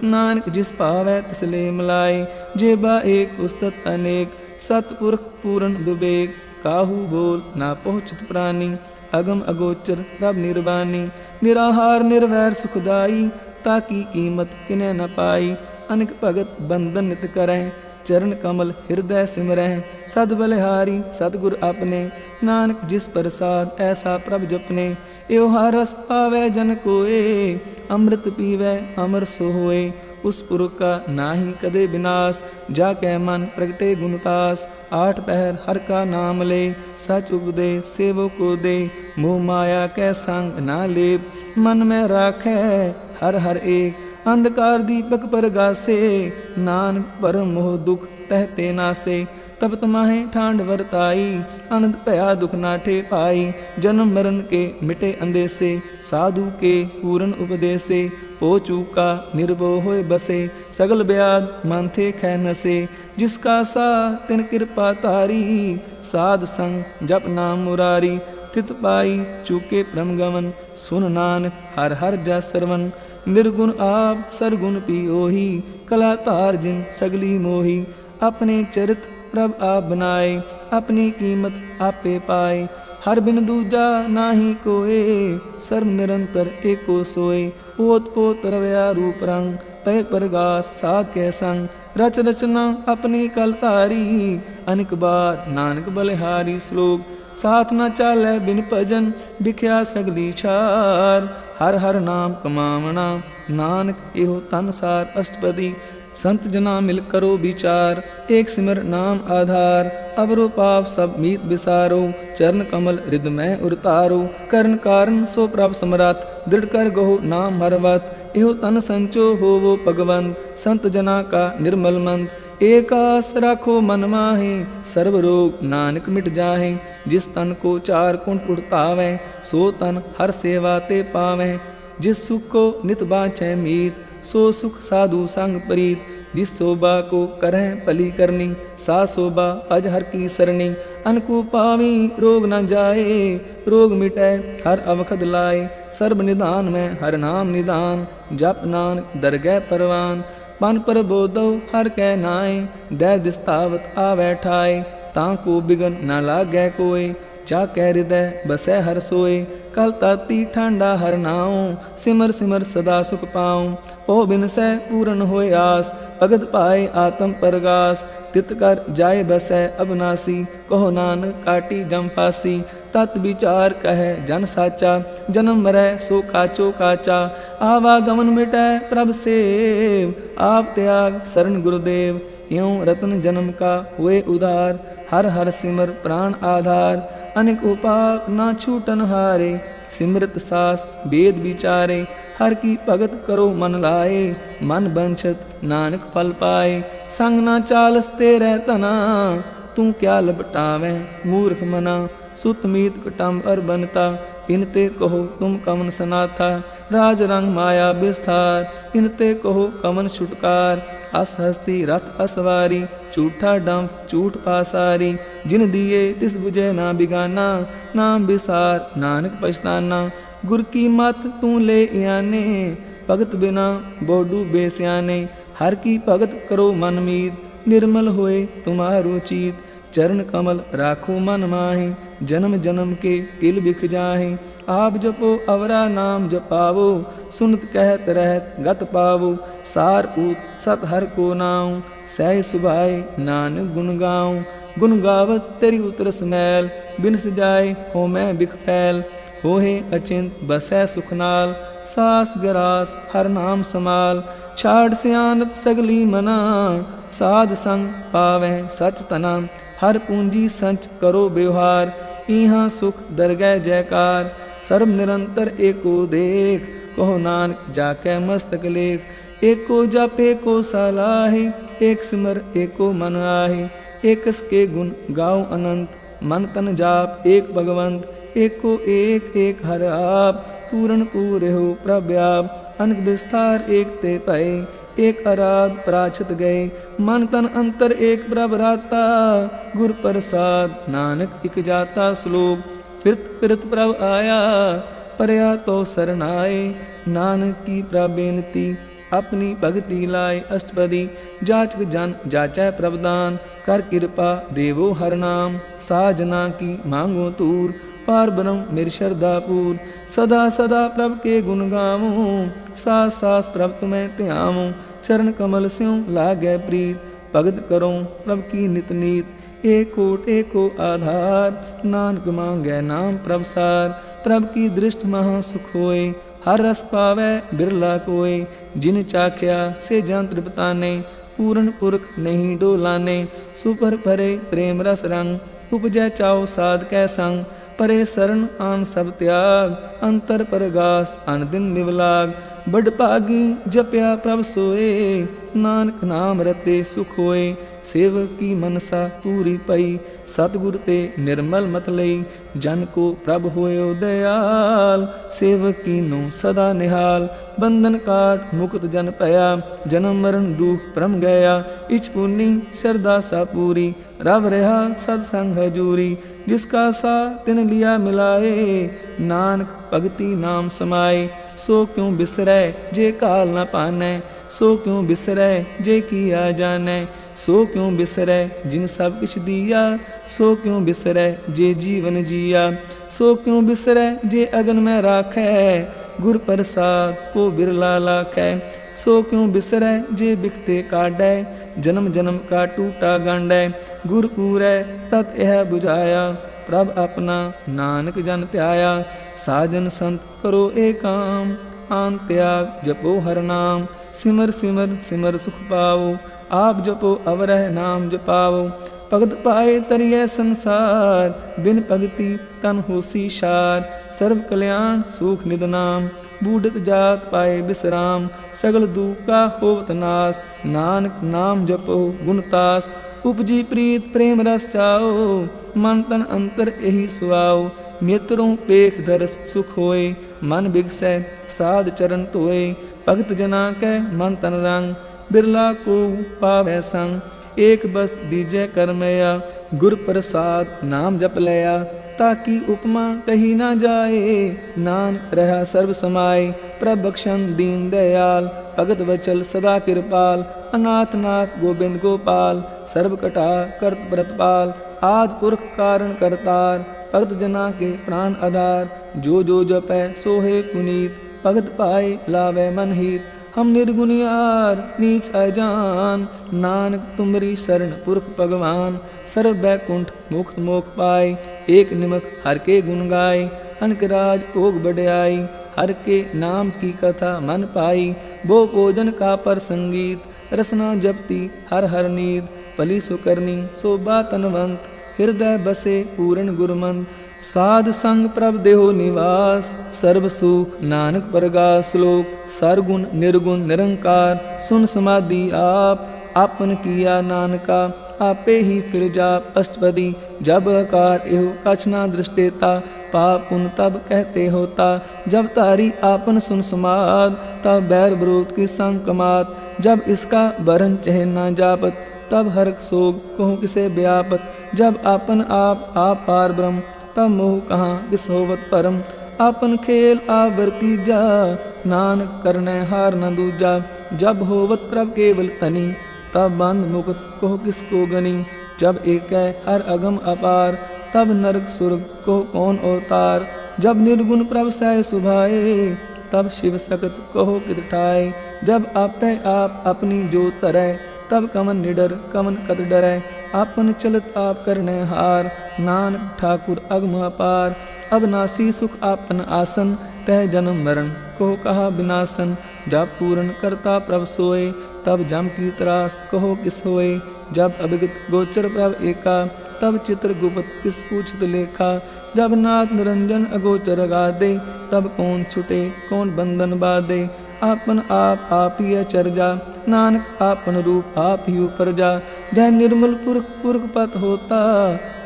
नानक जिस पावै तिस ले मिलाए। जेबा एक उस्तत अनेक, सतपुरख पूर्ण विवेक। काहू बोल ना पहुँचत प्राणी, अगम अगोचर रब निर्वाणी। निराहार निर्वैर सुखदाई, ताकी कीमत किने न पाई। अनेक भगत बंधन नित करें, चरण कमल हृदय सिमरें। सद बलिहारी सतगुर अपने, नानक जिस प्रसाद ऐसा प्रभ जपने। एहो हरस पावै जन कोए, अमृत पीवै अमर सो होए। उस पुरख का नाहि कदे विनाश, जाकै मन प्रगटे गुणतास। आठ पहर हर का नाम ले, सच उपदे सेवो को दे। मोह माया कै संग ना लेप, मन में राखै हर हर एक। अंधकार दीपक परगासे, नानक परम मोह दुख तहते नासे। तब तुम्हारे ठांड वरताई, अनंत भया दुख नाठे पाई। जन्म मरण के मिटे अंदेसे, साधु के पूर्ण उपदेसे। पो चूका निर्भो होए बसे, सगल ब्याद मानथे खै नसे। जिसका सा तिन कृपा तारी, साध संग जप नाम मुरारी। तित पाई चूके परम गमन, सुन नानक हर हर जा सरवन। निर्गुण आप सरगुण पियोही, कला तार जिन सगली मोही। अपने चरित प्रभ आप बनाए, अपनी कीमत आपे पाए। हर बिन दूजा नाही कोए, सर्व निरंतर एको सोए। ओत पोत रवया रूप रंग, तय प्रगास साध के संग। रच रचना अपनी कल तारी, अनेक बार नानक बलिहारी। श्लोक साथ न चालै बिन भजन, बिख्या सगली छार। हर हर नाम कमावना, नानक एहो तन सार अष्टपदी। संत जना मिल करो विचार, एक सिमर नाम आधार। अवरो पाप सब मीत विसारो, चरण कमल हृदय में उतारो। करण कारण सो प्रभ समरथ, दृढ़ कर गहो नाम हरवत। एहो तन संचो होवो भगवंत, संत जना का निर्मल मंत। एक आस राखो मन माहे, सर्व रोग नानक मिट जाहे। जिस तन को चार कुंठ उड़तावै, सो तन हर सेवा ते पावै। जिस सुख को नित बाँचै मीत, सो सुख साधु संग प्रीत। जिस शोभा को करें भली करनी, सा शोभा अज हर की सरनी। अनकु पावी रोग न जाए, रोग मिटै हर अवखद लाए। सर्व निधान में हर नाम निधान, जप नानक दरगह परवान। मन पर बोधो हर कै नाए, दै दिस्तावत आवै ठाए। ताको बिगन न लागै कोय, जाकै हृदय बसै हर सोए। कल ताती ठांडा हर नाऊं, सिमर सिमर सदा सुख पाऊं। ओ बिन सै पूर्ण होए आस, भगत पाए आत्म परगास। तित कर जाए बसै अबनासी, कहो नानक काटी जम फासी। तत् विचार कहे जन साचा, जन्म मरै सो काचो काचा। आवागमन मिटै प्रभ सेव, आप त्याग शरण गुरुदेव। यों रत्न जन्म का हुए उधार, हर हर सिमर प्राण आधार। अनेक उपाय ना छूटन हारे, सिमरत शास्त्र वेद विचारे। हर की भगत करो मन लाए, मन बंछत नानक फल पाए। संग ना चालस तेरे तना, तू क्या लपटावें मूर्ख मना। सुत मीत कुटुंब और बनता, इनते कहो तुम कमन सनाथा। राज रंग माया विस्तार, इनते कहो कमन छुटकार। अस हस्ती रथ असवारी, झूठा डंफ झूठ पासारी। जिन दिए तिस बुझे ना बिगाना, नाम विसार नानक पछताना। गुर की मत तू ले आने, भगत बिना बोडू बेस्याने। हर की भगत करो मन मीत, निर्मल होए तुम्हारो चीत। चरण कमल राखो मन माहि, जन्म जन्म के किल बिख जाहि। आप जपो अवरा नाम जपावो, सुनत कहत रहत गत पावो। सार पूत सत हर को नाऊं, सह सुभाए नानक गुण गाऊं। गुण गावत तेरी उतरस मैल, बिनस जाए हो मैं बिख फैल। होहे अचिंत बसै सुख नाल, सास गरास हर नाम समाल। छाड़ सियान सगली मना, साध संग पावै सच तना। हर पूंजी संच करो व्यवहार, इहाँ सुख दरगह जयकार। सर्व निरंतर एको देख, कहो नानक जाकै मस्तक लेख। एको जप एको सलाहि, एक सिमर एको मन आहि। एकस के गुण गाओ अनंत, मन तन जाप एक भगवंत। एको एक एक हर आप, पूर्ण पूरे हो प्रव्याप। अनक विस्तार एक ते पए, एक आराध प्राछत गए। मन तन अंतर एक प्रभ राता, गुर प्रसाद नानक इक जाता। श्लोक फिरत फिरत प्रभ आया, परया तो सरनाए। नानक की प्रबेनती, अपनी भगति लाए अष्टपदी। जाचक जन जाचै प्रभदान, कर कृपा देवो हर नाम। साजना की मांगो तूर, पार ब्रह्म मेरी श्रद्धा पूर। सदा सदा प्रभ के गुण गावूं, सास सास प्रभ तुम्हें ध्यावूं। चरण कमल स्यों लागै प्रीत, भगत करो प्रभ की नित नीत। एक कोट एको आधार, नानक मांगै नाम प्रभ सार। प्रभ की दृष्ट महा सुख होए, हर रस पावै बिरला कोय। जिन चाख्या से जान तृप्ताने, पूर्ण पुरख नहीं डोलाने। सुपर भरे प्रेम रस रंग, उपजै चाओ साध कै संग। परे शरण आन सब त्याग, अंतर परगास अन दिन निवलाग। बड़ भागी जपया प्रभ सोए, नानक नाम रते सुख होए। सेवक की मनसा पूरी पई, सतगुर ते निर्मल मत लई। जन को प्रभ होयो दयाल, सेवक की नो सदा निहाल। बंधन काट मुक्त जन पया, जन्म मरण दुख परम गया। इच पुन्नी श्रद्धा सा पूरी, रव रहा सत्संग हजूरी। जिसका सा तिन लिया मिलाए, नानक भगति नाम समाए। सो क्यों बिसरै जे काल न पानै, सो क्यों बिसरै जे किया जानै। सो क्यों बिसरै जिन सब किछ दिया, सो क्यों बिसरै जे जीवन जिया। सो क्यों बिसरै जे अगन में राखै, गुर प्रसाद को बिरला लाखै। सो क्यों बिसरै जे बिखते काटै, जन्म जन्म का टूटा गांडै। गुर पूरै तत यह बुझाया, प्रभ अपना नानक जन त्याया। साजन संत करो एकाम, आन त्याग जपो हर नाम। सिमर सिमर सिमर सुख पाओ, आप जपो अवरह नाम जपाओ। भगत पाए तरिय संसार, बिन भगति तन होसी शार। सर्व कल्याण सुख निध नाम, बूढ़त जात पाए विश्राम। सगल दुख का होवत नाश, नानक नाम जपो गुणतास। उपजी प्रीत प्रेम रस चाओ, मन तन अंतर यही सुआओ। नेत्रों पेख दरस सुख होए, मन बिगसै साध चरण धोए। भगत जना कै मन तन रंग, बिरला को पावै संग। एक बस्त दीजै करमया, गुर प्रसाद नाम जप लया। ताकि उपमा कही ना जाए, नानक रहा सर्व समाए। प्रभक्षण दीन दयाल, भगत वचल सदा कृपाल। अनाथ नाथ गोविंद गोपाल, सर्व कटा करत व्रतपाल। आद पुरख कारण करतार, भगत जना के प्राण आधार। जो जो जपै सोहे पुनीत, भगत पाए लावै मन हित। हम निर्गुनियार नीच अजान, नानक तुमरी शरण पुरख भगवान। सर्व बैकुंठ मुक्त मोख पाए, एक निमक हर के गुण गाय। अनक राज भोग बढ़ाई, हर के नाम की कथा मन पाई। वो भोजन का पर संगीत, रसना जपती हर हर नींद। पली सुकरनी शोभा तनवंत, हृदय बसे पूर्ण गुरमंत। साध संग प्रभ देहो निवास, सर्व सुख नानक परगास। श्लोक सरगुण निर्गुण निरंकार, सुन समाधि आप। आपन किया नानका, आपे ही फिर जाप अष्टपदी। जब आकार एहो कछ ना दृष्टेता, पाप पुन तब कहते होता। जब तारी आपन सुन समाद, तब बैर विरोध की संग कमात। जब इसका बरन चह ना जापत, तब हर्क सोग कहूँ किसे व्यापत। जब आपन आप पार ब्रह्म, तब मोह कहाँ किस होवत परम। आपन खेल आवरती जा, नानक करने हार न दूजा। जब होवत प्रभ केवल तनी, तब बंद मुकुट को किसको गनी। जब एक है हर अगम अपार, तब नरक सुरग को कौन अवतार। जब निर्गुण प्रभ सह सुभाए, तब शिव सकत कहो कित ठाए। जब आपे आप अपनी जो तरह, तब कमन निडर कमन कत डरै। आपन चलत आप करने हार, नानक ठाकुर अगम अपार। अब नासी सुख आपन आसन, तह जन्म मरण को कहा विनाशन। जब पूर्ण करता प्रभ सोए, तब जम की त्रास कहो किस होए। जब अभिगत गोचर प्रभ एका, तब चित्र गुप्त किस पूछत लेखा। जब नाथ निरंजन अगोचर गादे, तब कौन छुटे कौन बंधन बाधे। आपन आप ही चर्जा, नानक आपन रूप आप ही उपरजा। जह निर्मल पुरख पुरख पत होता,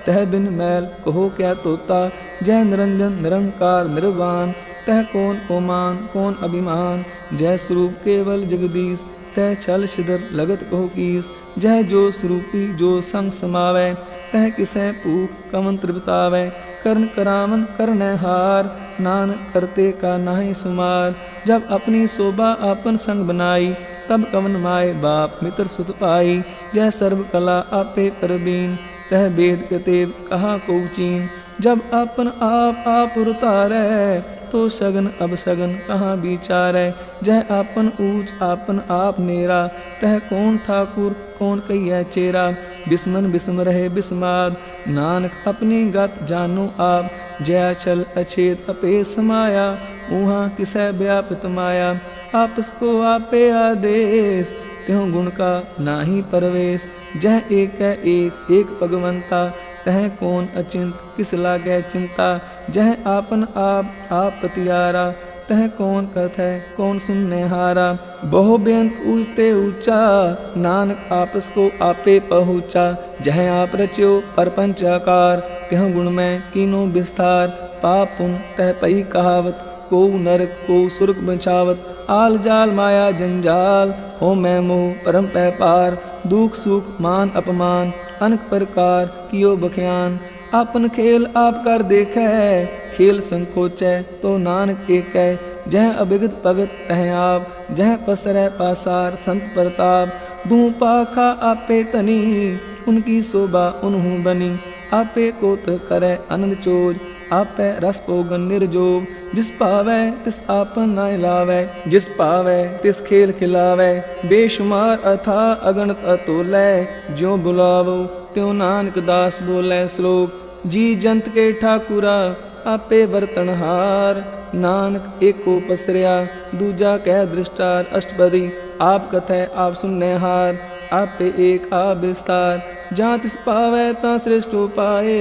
तह बिन मैल कहो क्या तोता। जय निरंजन निरंकार निर्वाण, तह कौन ओमान कौन अभिमान। जय स्वरूप केवल जगदीश, तह छल छिदर लगत कहो कीस। जह जो स्वरूपी जो संग समावै, तह किसै पूख कमन तृप्तावै। कर्ण करावन करनै हार, नानक करते का नाहि सुमार। जब अपनी शोभा आपन संग बनाई, तब कवन माय बाप मित्र सुत पाई। जय सर्व कला आपे परबीन, तह वेद कतेब कहा को चीन। जब आपन आप उतारै, तो सगन अब सगन कहाँ विचारै। जह आपन ऊंच आपन आप नेरा, तह कौन ठाकुर कौन कहिया चेरा। बिस्मन बिस्म रहे बिस्माद, नानक अपनी गत जानो आप। जय छल अछेद अपे समाया, ऊहा किसै व्यापित माया। आपस को आपे आदेश, त्यों गुण का नाही परवेश। जह एक है एक भगवंता, तह कौन अचिंत किस लागे चिंता। जह आपन आप पतियारा, तह कौन कथै कौन सुनने हारा। बहु बेअंत ऊंचते ऊंचा, नानक आपस को आपे पहुँचा। जह आप रच्यो परपंच आकार, त्यों गुण में कीनो विस्तार। पाप पुन तह पई कहावत, को नरक को सुरग बचावत। आल जाल माया जंजाल, हो मैं मोह परम पै पार। दुख सुख मान अपमान, अनेक प्रकार कियो बख्यान। आपन खेल आप कर देखे, खेल संकोचै तो नानक एक है। जह अभिगत भगत तह आप, जह पसरै पासार संत प्रताप। दूं पाखा आपे तनी, उनकी शोभा उन्हूं बनी। आपे कोत करे आनंद चोज, आपे रस पोगन निर्जोग। जिस पावै तिस आपन नाय लावै, जिस पावै तिस खेल खिलावै। बेशुमार अथा अगणत अतोलै, ज्यों बुलावो त्यों नानक दास बोलै श्लोक। जी जंत के ठाकुरा, आपे बरतनहार। नानक एको पसरिया, दूजा कह दृष्टार अष्टपदी। आप कथै आप सुनने हार, आपे एक आप विस्तार। जहाँ तिस पावै ता श्रेष्ठ पाए,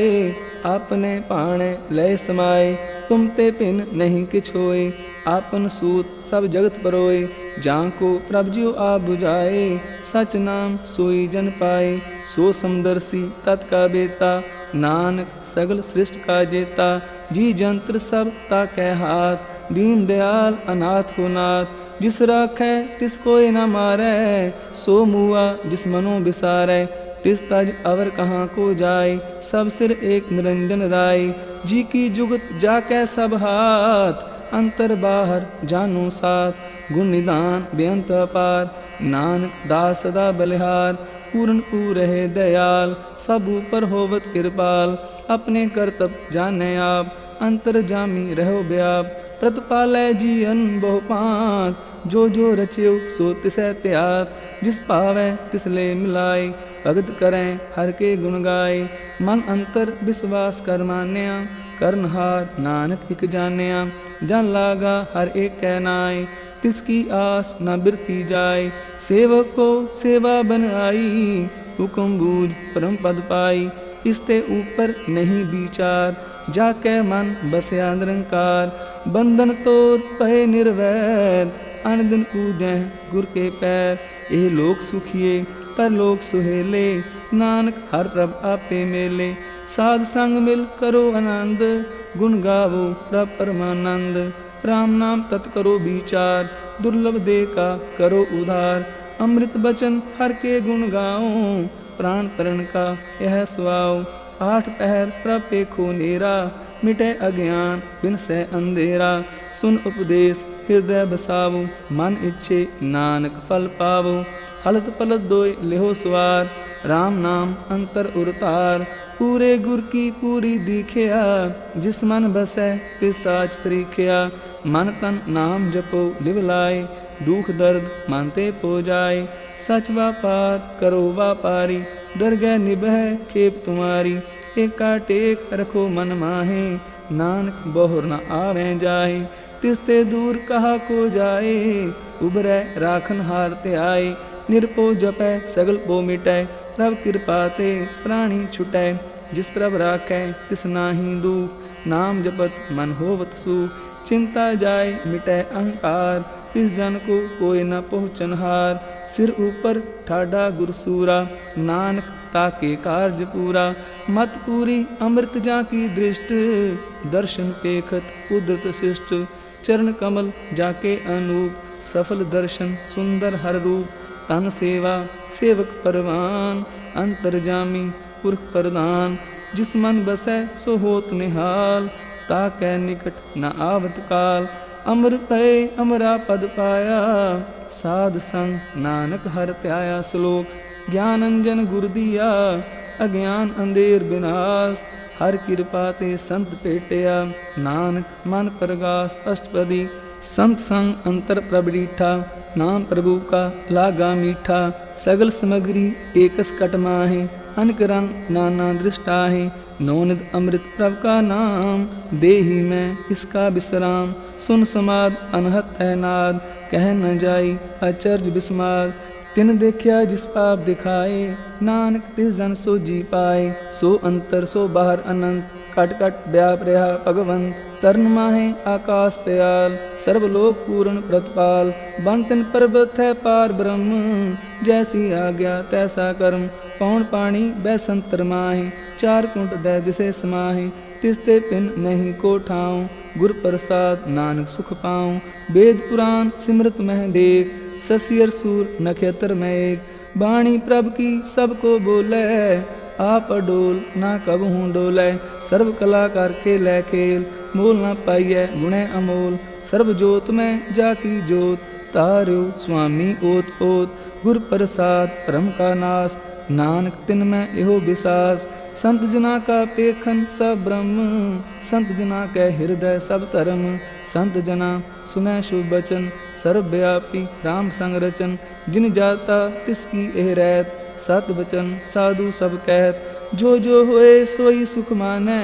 आपने पाणे लय समाए। तुम ते पिन नहीं किछ होए, आपन सूत सब जगत परोए। जहाँ को प्रभ ज्यों आप बुझाए, सच नाम सोई जन पाए। सो समदर्शी तत्का बेता, नानक सगल सृष्ट का जेता। जी जंत्र सब ताकै हाथ, दीन दयाल अनाथ को नाथ। जिस राखै तिस कोई न मारै, सो मुआ जिस मनो बिसारै। तिस तज अवर कहाँ को जाय, सब सिर एक निरंजन राय। जी की जुगत जाकै सब हाथ, अंतर बाहर जानो साथ। गुण निदान बेअंत अपार, नानक दास सदा बलिहार। पूर्ण पूरहे दयाल, सब ऊपर होवत कृपाल। अपने कर्तव्य जाने आप, अंतर जामी रहो व्याप। प्रतिपालै जीवन बहु पांत, जो रच्यो सो तिसै त्यात। जिस पावै तिसले मिलाय, भगत करें हर के गुण गाय। मन अंतर विश्वास कर मान्या, करनहार नानक एक जान्या। जन लागा हर एक कै नाय, तिसकी आस न बिरती जाय। सेवक को सेवा बन आई, हुक्म बूझ परम पद पाई। इसते ऊपर नहीं विचार, जाके मन बसया निरंकार। बंधन तोड़ पए निर्वैर, अन दिन पूजै गुर के पैर। ये लोक सुखिए पर लोक सुहेले, नानक हर प्रभ आपे मेले। साध संग मिल करो आनंद, गुण गावो प्रभ परमानंद। राम नाम तत् करो विचार, दुर्लभ दे का करो उधार। अमृत बचन हर के गुण गाओ, प्राण तरण का यह सुआओ। आठ पहर प्रभ पेखो नेरा, मिटे अज्ञान बिन सै अंधेरा। सुन उपदेश हृदय बसावो, मन इच्छे नानक फल पावो। हलत पलत दोय लेहो सवार, राम नाम अंतर उरतार। पूरे गुर की पूरी दीखिया, जिस मन बसै तिस साच परीखिया। मन तन नाम जपो लिव लाए, दुख दर्द मानते पो जाए। सच व्यापार करो व्यापारी, दरगह निभह खेप तुम्हारी। एका टेक रखो मन माहे, नानक बहुर न आवे जाए। तिसते दूर कहा को जाए, उबरै राखन हार ते आए। निरपो जपै सगल पो मिटै, प्रभ कृपा ते प्राणी छुटै। जिस प्रभ राखै तिस नाहि दुख, नाम जपत मन होवत सुख। चिंता जाय मिटै अहंकार, तिस जन को कोई न पहुँचनहार। सिर ऊपर ठाडा गुरसूरा, नानक ताके कार्य पूरा। मत पूरी अमृत जा की दृष्ट, दर्शन पेखत उदत शिष्ट। चरण कमल जाके अनूप, सफल दर्शन सुंदर हर रूप। तन सेवा सेवक परवान, अंतर्जामी पुरख प्रदान। जिस मन बसै सो होत निहाल, ताकै निकट न आवत काल। अमर पए अमरा पद पाया, साध संग नानक हर त्याया। श्लोक ज्ञान अंजन गुर दिया, अज्ञान अंधेर विनाश। हर कृपा ते संत पेटिया, नानक मन प्रगास अष्टपदी। संत संग अंतर प्रभ डीठा, नाम प्रभु का लागा मीठा। सगल समग्री एकस कट माहे, अनक रंग नाना दृष्टा है। नौनिध अमृत प्रभ का नाम, देही में इसका विश्राम। सुन समाद अनहत है नाद, कह न जाई आचर्य विस्माद। तिन देखिया जिस आप दिखाए, नानक तिस जन सो जी पाए। सो अंतर सो बाहर अनंत, कट कट व्याप रहा भगवंत। तरण माहे आकाश प्याल, सर्वलोक पूर्ण प्रतिपाल। बन तिन पर्वत है पार ब्रह्म, जैसी आज्ञा तैसा कर्म। पौन पानी बैसंतर माहे, चार कुंट दै दिसे समाहे। तिसते पिन नहीं को ठाऊं, गुर प्रसाद नानक सुख पाऊं। वेद पुराण सिमरत मह देख, ससियर सूर नक्षत्र में एक। बाणी प्रभ की सबको बोले, आप अडोल ना कबहूँ डोलै। सर्व कलाकार खेलै खेल, मोल न पाइयै गुणै अमोल। सर्व जोत में जाकी जोत, तार्यो स्वामी ओत ओत। गुर प्रसाद परम का नाश, नानक तिन में एहो विसास। संत जना का पेखन सब ब्रह्म, संत जना कै हृदय सब धर्म। संत जना सुनै शुभ बचन, सर्वव्यापी राम संग रचन। जिन जाता तिसकी एह रहत, सत वचन साधु सब कहत। जो जो होए सोई सुख मानै,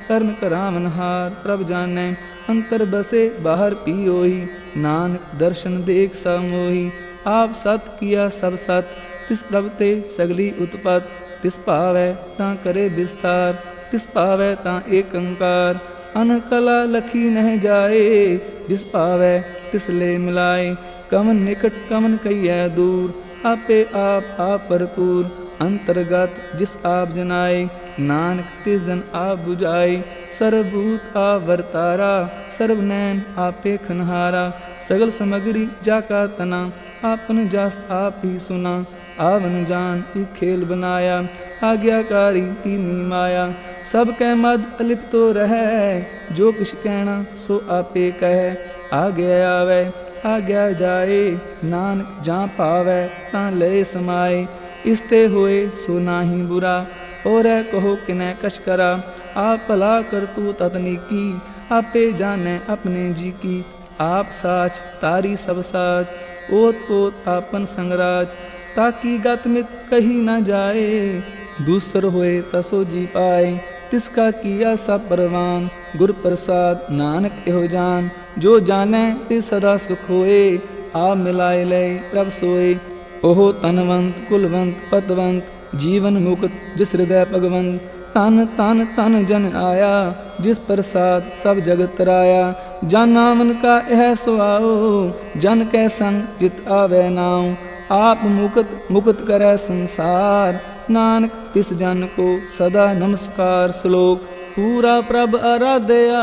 कर्म करावन हार प्रभ जानै। अंतर बसे बाहर पी होई, नानक दर्शन देख सब मोही। आप सत किया सब सत, तिस प्रभ ते सगली उत्पत। तिस पावै तां करे विस्तार, तिस पावै तां एक अंकार। अनकला लखी नह जाए, जिस पावै तिस ले मिलाए। कमन निकट कमन कहिए दूर, आपे आप भरपूर। अंतर्गत जिस आप जनाए, नानक तिस जन आप बुझाए। सर्वभूत आप वर्तारा, सर्वनैन आपे खनहारा। सगल समग्री जाका तना, आपन जस आप ही सुना। आवन जान ई खेल बनाया, आज्ञाकारी की माया। सब कह मद अलिप तो रहे, जो किछ कहना सो आपे कहे। आज्ञा आवे आज्ञा जाए, नानक जहाँ पावै तां लय समाए। इसते होए सो नाही बुरा, और कहो किनै कछ करा। आप भला कर तू ततनीकी, आपे जाने अपने जी की। आप साच तारी सब साच, ओत पोत आपन संगराज। ताकि गतमित कही न जाए, दूसर होए तसो जी पाए। तिसका किया सब परवान, गुर प्रसाद नानक एहो जान। जो जाने तिस सदा सुख होए, आप मिलाए ले प्रभ सोए। ओहो तनवंत कुलवंत पतवंत, जीवन मुक्त जिस हृदय भगवंत। तन तन तन जन आया, जिस प्रसाद सब जगत तराया। जन नामन का यह सुआओ, जन कै संग जित आवे नाऊ। आप मुक्त मुक्त करे संसार, नानक तिस जन को सदा नमस्कार। श्लोक पूरा प्रभ आराध्या,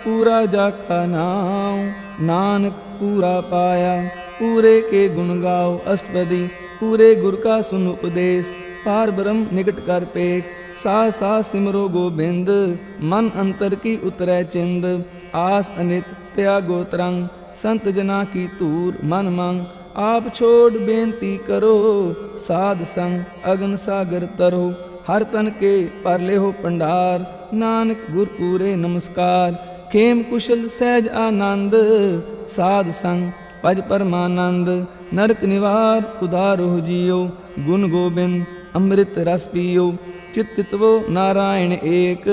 पूरा जाका नाम। नानक पूरा पाया, पूरे के गुण गाओ अष्टपदी। पूरे गुर का सुन उपदेश, पार ब्रह्म निकट कर पेख। सास सास सिमरो गोबिंद, मन अंतर की उतरै चिंद। आस अनित त्यागो तरंग, संत जना की तूर मन मंग। आप छोड़ बेनती करो, साध संग अगन सागर तरो। हर तन के पर ले हो पंडार, नानक गुर पूरे नमस्कार। खेम कुशल सहज आनंद, साध संग पज परमानंद। नरक निवार उदारो जियो, गुण गोबिंद अमृत रस पियो। चित चितवो नारायण एक,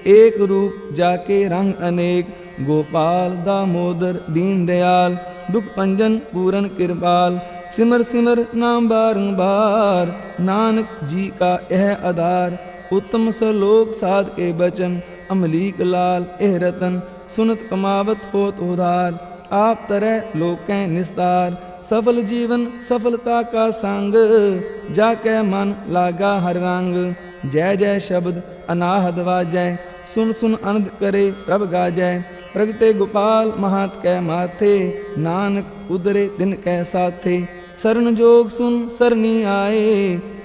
एक रूप जाके रंग अनेक। गोपाल दामोदर दीन दयाल, दुख पंजन पूरन कृपाल। सिमर सिमर नाम बारंबार, नानक जी का यह आधार। उत्तम सलोक साध के बचन, अमलीक लाल एह रतन। सुनत कमावत होत उधार, आप तरह लोकें निस्तार। सफल जीवन सफलता का संग, जाके मन लागा हर रंग। जय जय शब्द अनाहद वाजै, सुन सुन आनंद करे प्रभ गाजै। प्रगटे गोपाल महत कै माथे, नानक उदरे दिन कै साथे। शरण जोग सुन सरनी आए,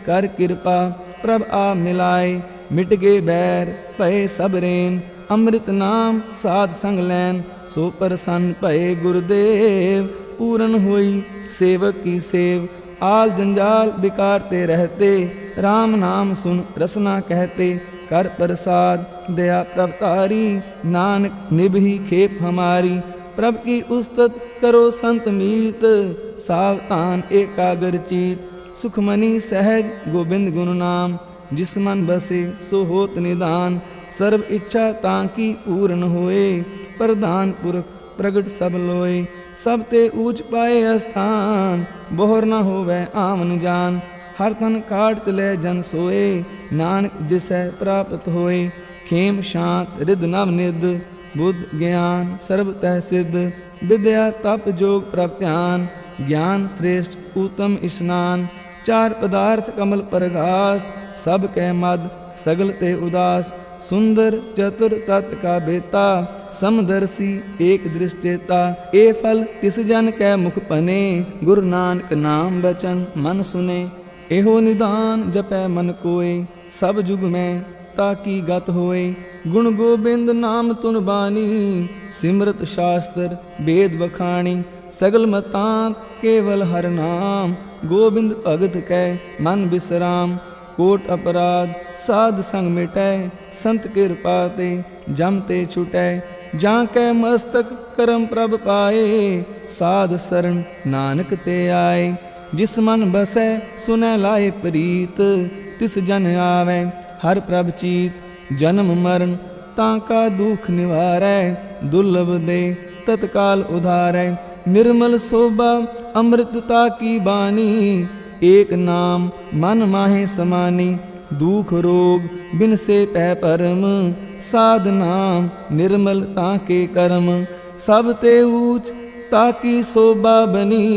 कर कृपा प्रभ आ मिलाए। मिट गे बैर भय सब रेन, अमृत नाम साध संग लैन। सो प्रसन्न भये गुरुदेव, पूरन हुई सेवक की सेव। आल जंजाल बिकारते रहते, राम नाम सुन रसना कहते। कर प्रसाद दया प्रभ तारी, नानक निभही खेप हमारी। प्रभ की उस्तत करो संत मीत, सावधान एकाग्र चीत। सुखमनी सहज गोबिंद गुण नाम, जिस मन बसे सो होत निदान। सर्व इच्छा तांकी पूर्ण होए, प्रधान पुरख प्रगट सब लोए। सब ते ऊंच पाए स्थान, बोहर न होवे आमन जान। हर तन काट चले जन सोए, नानक जिसै प्राप्त होए। खेम शांत रिद नव निध, बुद्ध ज्ञान सर्व तह सिद्ध। विद्या तप जोग प्रभ ध्यान, ज्ञान श्रेष्ठ उत्तम स्नान। चार पदार्थ कमल परघास, सब कह मद सगल ते उदास। सुंदर चतुर तत् का बेता, समदर्शी एक दृष्टेता। ए फल तिस जन कै मुख पने, गुरु नानक नाम बचन मन सुने। एहो निदान जपै मन कोय, सब जुग में ताकी गत होए। गुण गोबिंद नाम तुन बानी, सिमरत शास्त्र वेद बखानी। सगल मतांत केवल हर नाम, गोबिंद भगत कै मन विश्राम। कोट अपराध साध संग मिटै, संत कृपा ते जम ते छुटै। जाकै मस्तक करम प्रभ पाए, साध शरण नानक ते आए। जिस मन बसै सुनै लाए प्रीत, तिस जन आवे हर प्रभ चीत। जन्म मरण ताका दुख निवारै, दुर्लभ दे तत्काल उधारै। निर्मल शोभा अमृतता की बानी, एक नाम मन माहे समानी। दुख रोग बिन से पै परम, साध नाम निर्मल ताके कर्म। सब ते ऊच ताकी शोभा बनी,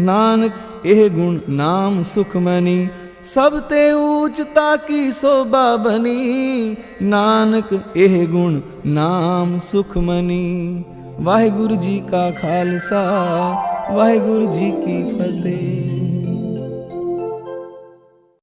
नानक एह गुण नाम सुखमनी। सब ते ऊच ताकी शोभा बनी, नानक एह गुण नाम सुखमनी। वाहिगुरु जी का खालसा, वाहिगुरु जी की फतेह।